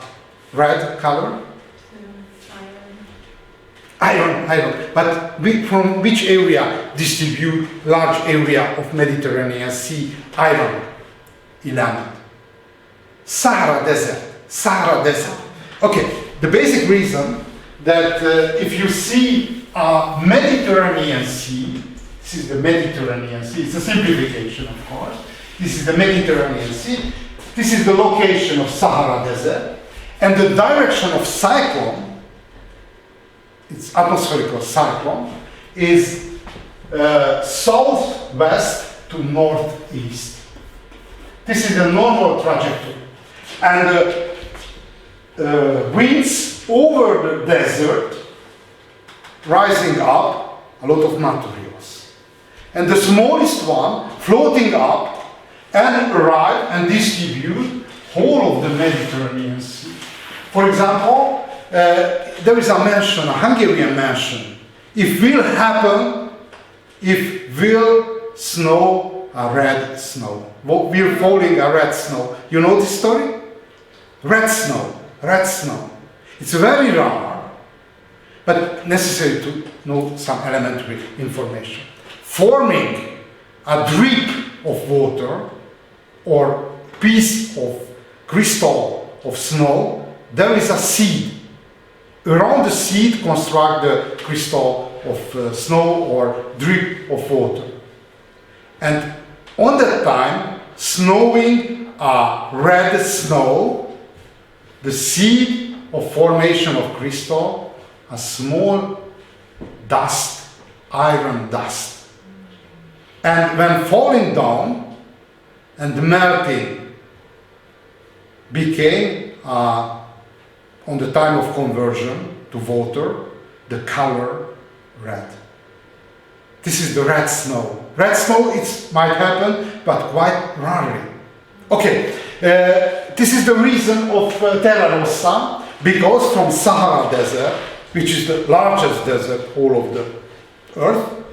red color. Iron. But from which area distribute large area of Mediterranean Sea iron element? Sahara Desert. Okay, the basic reason that if you see Mediterranean Sea, this is the Mediterranean Sea, it's a simplification of course, this is the Mediterranean Sea, this is the location of Sahara Desert, and the direction of cyclone, it's atmospheric cyclone, is southwest to northeast. This is the normal trajectory. And winds over the desert, rising up, a lot of materials. And the smallest one floating up and arrive and distribute whole of the Mediterranean Sea. For example, there is a mention, a Hungarian mention, if will happen, if will snow a red snow. Will falling a red snow. You know this story? Red snow. It's very rare, but necessary to know some elementary information. Forming a drip of water or piece of crystal of snow, there is a seed. Around the seed construct the crystal of snow or drip of water. And on that time, snowing a red snow, the seed of formation of crystal, a small dust, iron dust. And when falling down and melting, became on the time of conversion to water, the color red. This is the red snow. Red snow, it might happen, but quite rarely. Okay, this is the reason of Terra Rossa, because from Sahara Desert, which is the largest desert all of the earth,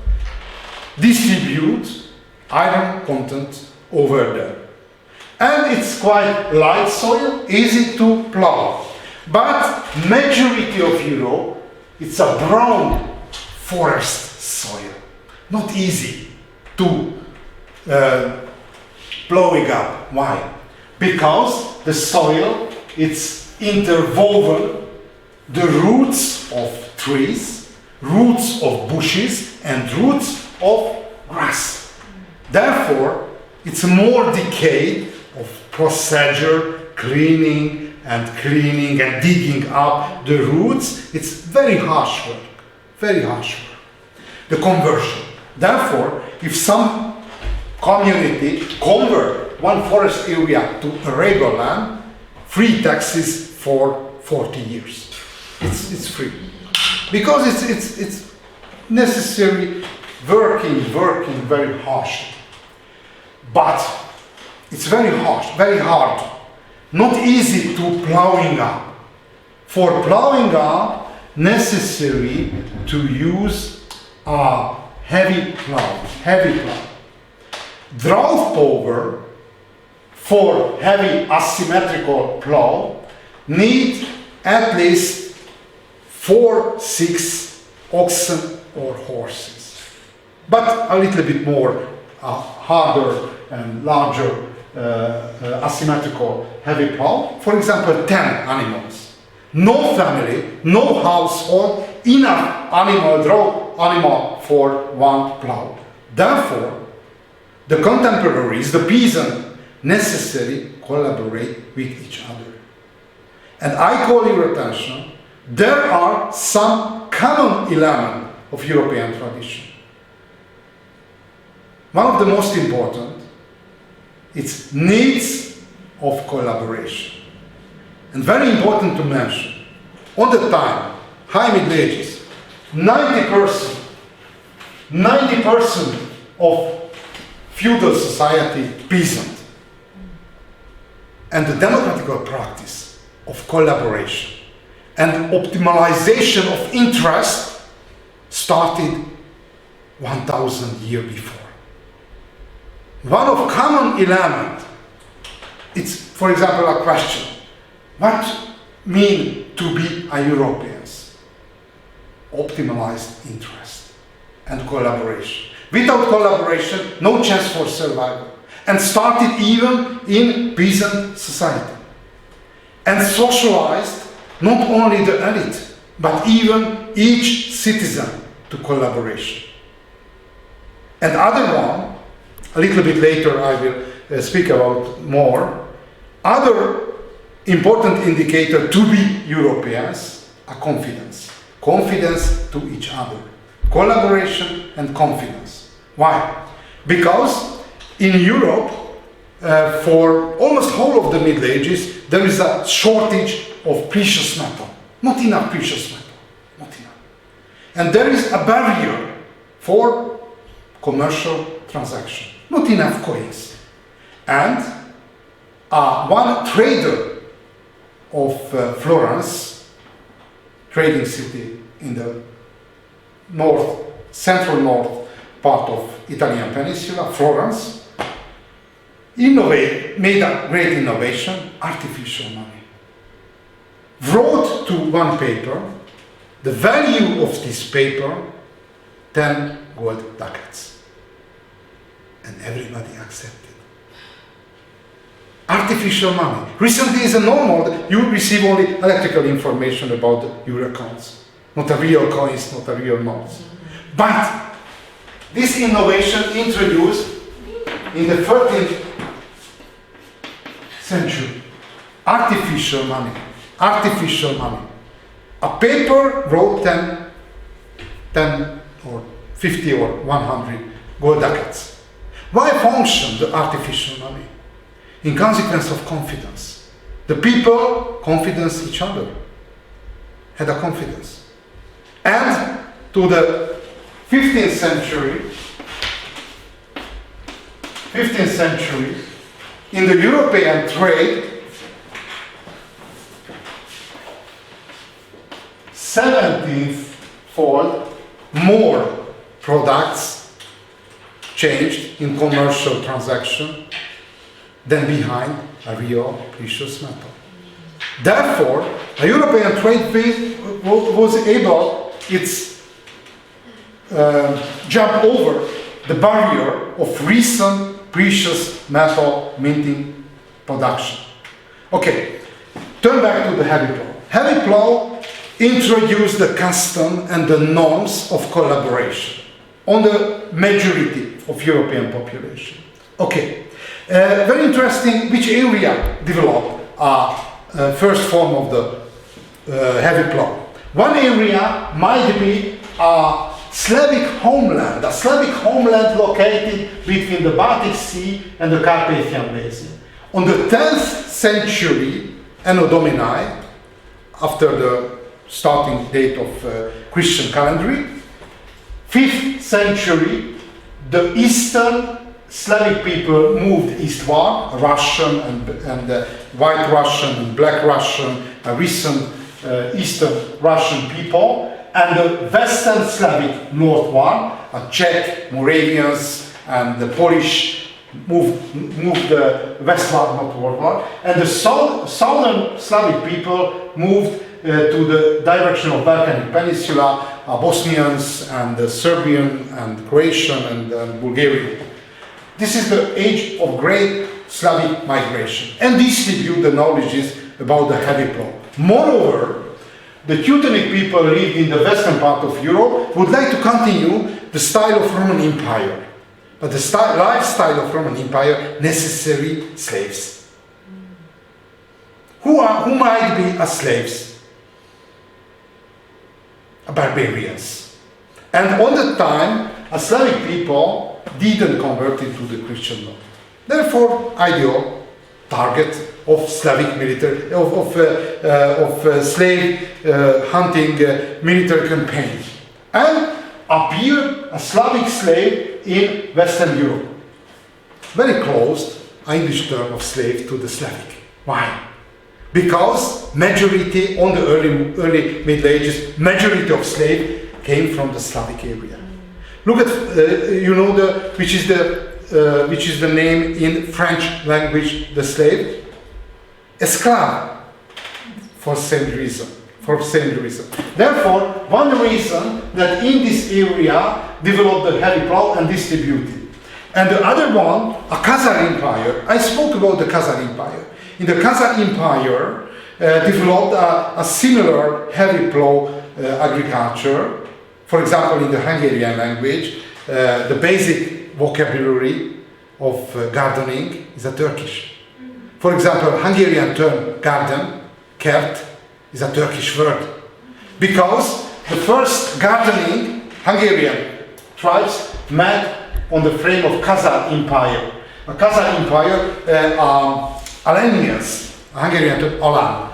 distributes iron content over there. And it's quite light soil, easy to plow. But majority of Europe, it's a brown forest soil. Not easy to plowing up. Why? Because the soil, it's interwoven the roots of trees, roots of bushes, and roots of grass. Therefore, it's more decayed of procedure, cleaning and digging up the roots. It's very harsh work, very harsh work. The conversion. Therefore, if some community convert one forest area to arable land, free taxes for 40 years. It's free. Because it's necessary working very harsh. But it's very harsh, very hard. Not easy to plowing up. For plowing up, necessary to use a heavy plow. Draw power for heavy asymmetrical plow need at least 4-6 oxen or horses. But a little bit more harder and larger asymmetrical heavy plow. For example, 10 animals. No family, no household, enough animal for one plow. Therefore, the contemporaries, the peasant, necessarily collaborate with each other. And I call your attention, there are some common elements of European tradition. One of the most important, it's needs of collaboration. And very important to mention, on the time, high Middle Ages, 90% 90% of feudal society peasant. And the democratical practice of collaboration and optimization of interest started 1000 years before. One of common element, it's, for example, a question. What mean to be a Europeans? Optimized interest and collaboration. Without collaboration, no chance for survival. And started even in peasant society. And socialized not only the elite, but even each citizen to collaboration. And other one, a little bit later I will speak about more, other important indicator to be Europeans are confidence. Confidence to each other. Collaboration and confidence. Why? Because in Europe, for almost whole of the Middle Ages, there is a shortage of precious metal. Not enough precious metal. Not enough. And there is a barrier for commercial transaction. Not enough coins. And one trader of Florence, trading city in the north, central north part of Italian peninsula, Florence, made a great innovation, artificial money. Wrote to one paper, the value of this paper, 10 gold ducats. And everybody accepted. Artificial money. Recently is a normal, you receive only electrical information about your accounts. Not a real coins, not a real notes. But this innovation introduced in the 13th century. Artificial money. Artificial money. A paper wrote 10 or 50 or 100 gold ducats. Why function the artificial money? In consequence of confidence. The people confidence each other. Had a confidence. And to the 15th century, in the European trade, 17th-fold more products changed in commercial transaction than behind a real precious metal. Therefore, a European trade was able its jump over the barrier of recent precious metal minting production. Okay, turn back to the heavy plow. Heavy plow introduced the custom and the norms of collaboration on the majority of European population. Okay, very interesting which area developed first form of the heavy plow. One area might be a Slavic homeland located between the Baltic Sea and the Carpathian Basin. On the 10th century, Anno Domini, after the starting date of Christian calendar, 5th century, the Eastern Slavic people moved eastward, Russian and White Russian and Black Russian, recent Eastern Russian people, and the Western Slavic northward, Czech, Moravians, and the Polish moved westward, not northward, and the southern Slavic people moved to the direction of Balkanic Peninsula, Bosnians and Serbian and Croatian and Bulgarian. This is the age of great Slavic migration and distribute the knowledges about the heavy plow. Moreover, the Teutonic people lived in the western part of Europe would like to continue the style of Roman Empire. But the lifestyle of Roman Empire, necessary slaves. Who might be as slaves? Barbarians. And on the time, a Slavic people didn't convert into the Christian law. Therefore, ideal target of Slavic military, of slave hunting military campaign. And appeared a Slavic slave in Western Europe. Very close, English term of slave to the Slavic. Why? Because majority, on the early Middle Ages, majority of slave came from the Slavic area. Look at, which is the name in French language, the slave? Esclave, for same reason. Therefore, one reason that in this area developed the heavy plough and distributed. And the other one, a Khazar Empire. I spoke about the Khazar Empire. In the Khazar Empire, developed a similar heavy plough agriculture. For example, in the Hungarian language, the basic vocabulary of gardening is a Turkish. For example, Hungarian term garden, kert, is a Turkish word. Because the first gardening Hungarian tribes met on the frame of Khazar Empire. A Khazar Empire, Alanians, Hungarian term Alan,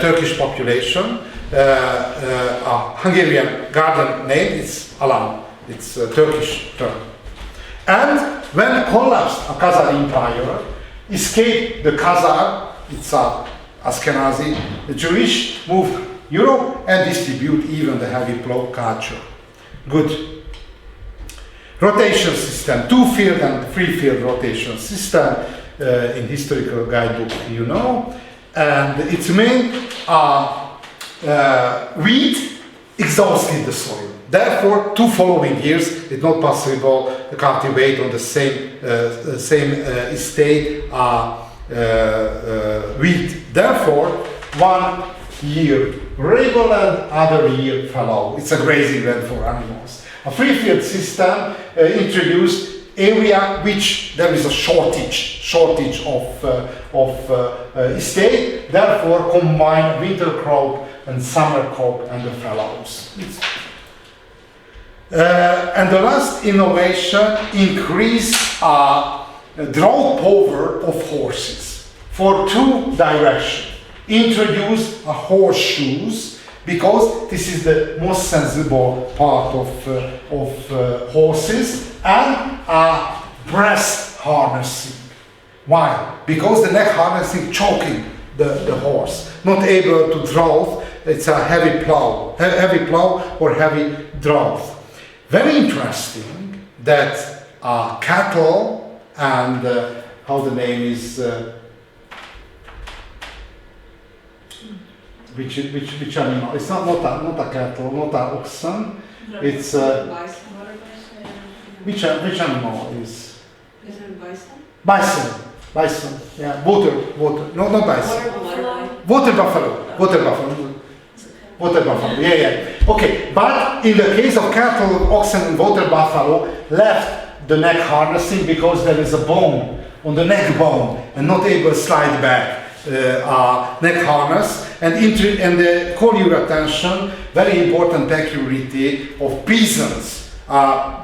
Turkish population. A Hungarian garden name is Alan. It's a Turkish term. And when collapsed a Khazar Empire, escaped the Khazar, it's a Ashkenazi, the Jewish moved Europe and distribute even the heavy plough culture. Good. Rotation system, 2-field and 3-field rotation system in historical guidebook, you know. And its main wheat exhausted the soil. Therefore, 2 following years it's not possible to cultivate on the same estate wheat. Therefore, 1 year rabble and other year fallow. It's a grazing land for animals. A 3-field system introduced area which there is a shortage of estate. Therefore, combine winter crop and summer crop and the fallows. And the last innovation increased drought power of horses for 2 directions. Introduce a horseshoes because this is the most sensible part of horses, and breast harnessing. Why? Because the neck harnessing choking the horse, not able to drought. It's a heavy plow or heavy drought. Very interesting that cattle and how the name is which animal? It's not a cattle, not a oxen. It's which animal is? Is it bison? Bison. Yeah, water. No, not bison. Water buffalo. Yeah. Okay, but in the case of cattle, oxen, and water buffalo, left the neck harnessing because there is a bone on the neck bone and not able to slide back neck harness, and call your attention very important peculiarity of peasants,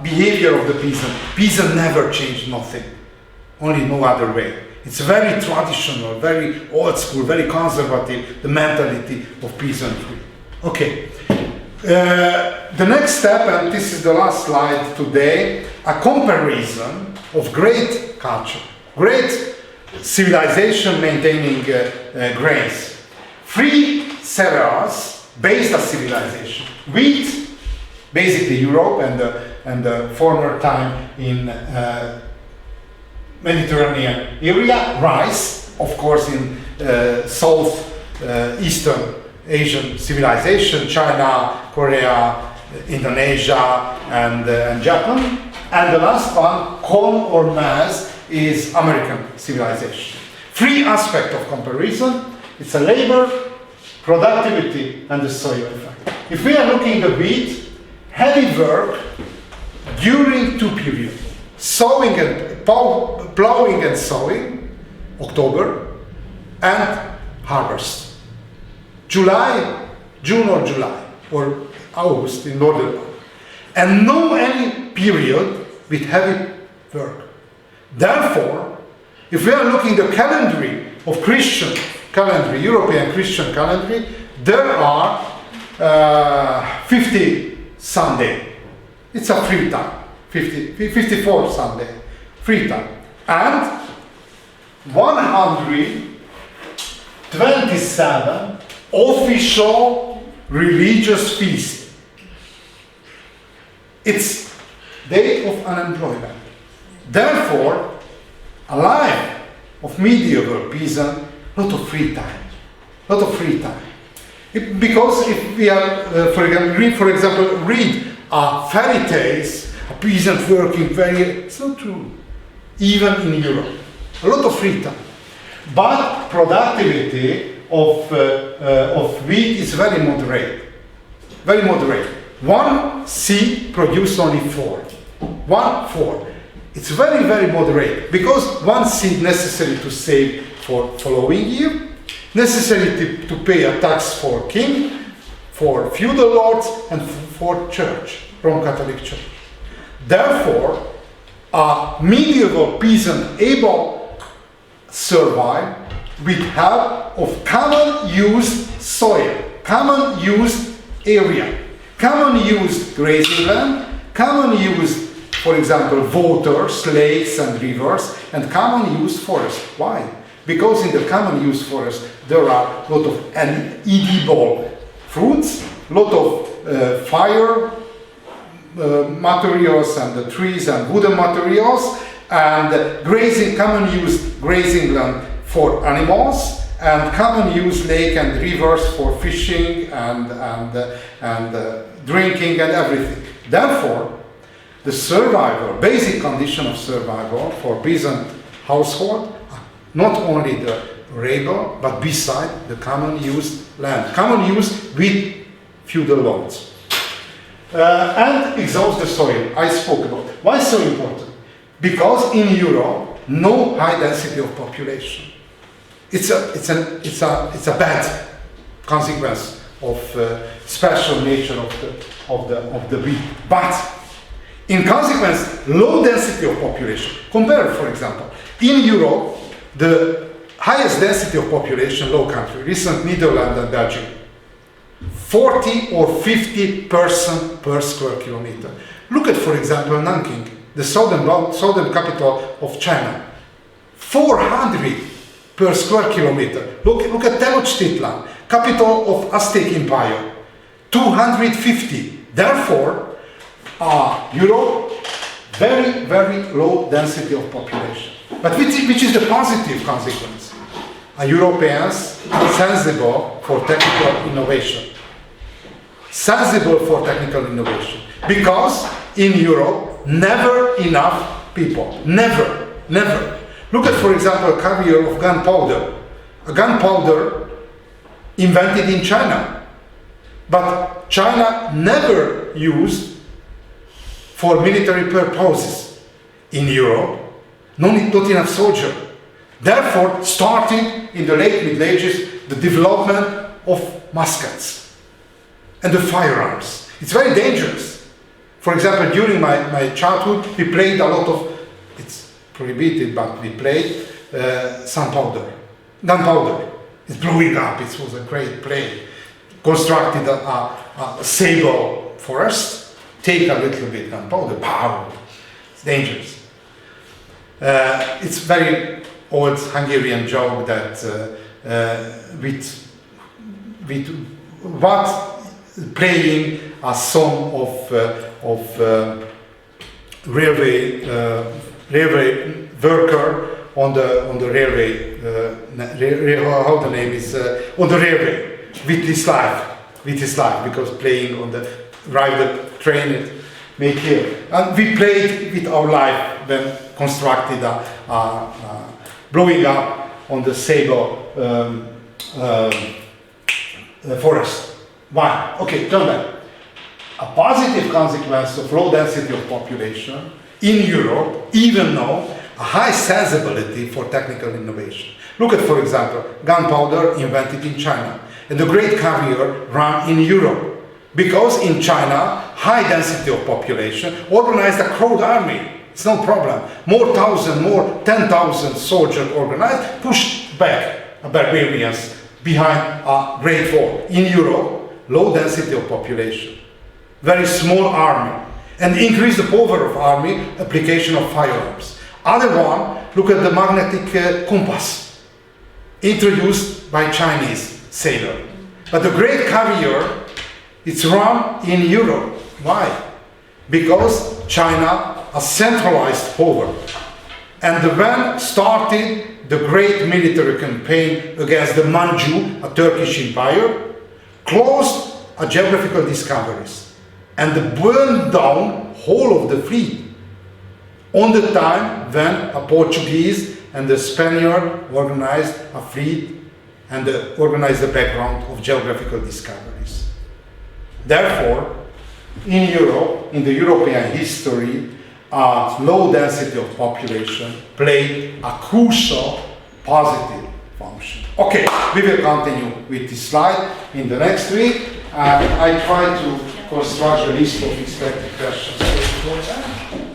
behavior of the peasant. Peasant never changed nothing, only no other way. It's very traditional, very old school, very conservative, the mentality of peasantry. Okay, the next step, and this is the last slide today, a comparison of great culture, great civilization maintaining grains. 3 cereals based on civilization. Wheat, basically Europe and the former time in Mediterranean area. Rice, of course, in Eastern Asian civilization, China, Korea, Indonesia, and Japan. And the last one, corn or maize, is American civilization. 3 aspects of comparison. It's a labor, productivity, and the soil effect. If we are looking at wheat, heavy work during 2 periods. Sowing and plowing and sowing, October, and harvest. June or July, or August in northern part. And no any period with heavy work. Therefore, if we are looking at the calendar of Christian calendar, European Christian calendar, there are 50 Sunday It's a free time, 54 Sunday, free time. And 127 official religious feasts. It's day of unemployment. Therefore, a life of medieval peasant, lot of free time. Because if we are, for example, read fairy tales, a peasant working it's not true. Even in Europe, a lot of free time. But productivity of wheat is very moderate. Very moderate. One seed produces only 4. 4. It's very, very moderate, because one seed necessary to save for following year, necessary to pay a tax for king, for feudal lords, and for church, Roman Catholic Church. Therefore, a medieval peasant able survive with help of common used soil, common used area, common used grazing land, common used, for example, waters, lakes and rivers, and common used forest. Why? Because in the common used forest there are a lot of edible fruits, a lot of fire materials and the trees and wooden materials, and grazing, common used grazing land for animals, and common used lake and rivers for fishing and drinking and everything. Therefore, the survival, basic condition of survival for peasant household, not only the labor, but beside the common used land, common used with feudal lords. And exhaust the soil, I spoke about. Why so important? Because in Europe, no high density of population. It's a bad consequence of special nature of the wheat. But in consequence, low density of population. Compare, for example, in Europe, the highest density of population, low country, recent Netherlands and Belgium, 40 or 50 person per square kilometer. Look at, for example, Nanking, the southern capital of China, 400 per square kilometer. Look at Tenochtitlan, capital of Aztec Empire, 250. Therefore, Europe, very, very low density of population. But which is the positive consequence? Europeans sensible for technical innovation. Sensible for technical innovation. Because in Europe, never enough people. Never. Look at, for example, career of gunpowder. A gunpowder invented in China. But China never used for military purposes. In Europe, not enough soldier. Therefore, starting in the late Middle Ages, the development of muskets and the firearms. It's very dangerous. For example, during my childhood, we played a lot of, it's prohibited, but we played gunpowder. It's blowing up. It was a great play. Constructed a sable forest, take a little bit gunpowder, pow, it's dangerous. It's very old Hungarian joke that with what playing a song of railway worker on the railway, how the name is, on the railway with his life, because playing on the ride the train it may kill. And we played with our life when constructed blowing up on the sable forest. Why? Okay, turn back. A positive consequence of low density of population in Europe, even though a high sensibility for technical innovation. Look at, for example, gunpowder invented in China, and the great career run in Europe. Because in China, high density of population, organized a crowd army. It's no problem. More 10,000 soldiers organized, pushed back barbarians behind a great wall. In Europe, low density of population, very small army, and increase the power of army application of firearms. Other one, look at the magnetic compass, introduced by Chinese sailor. But the great career, it's run in Europe. Why? Because China a centralized power. And when started the great military campaign against the Manchu, a Turkish empire, closed a geographical discoveries and burned down whole of the fleet on the time when a Portuguese and the Spaniard organized a fleet and organized the background of geographical discoveries. Therefore, in Europe, in the European history, a low density of population played a crucial positive function. Okay, we will continue with this slide in the next week. I try to construct a list of expected questions.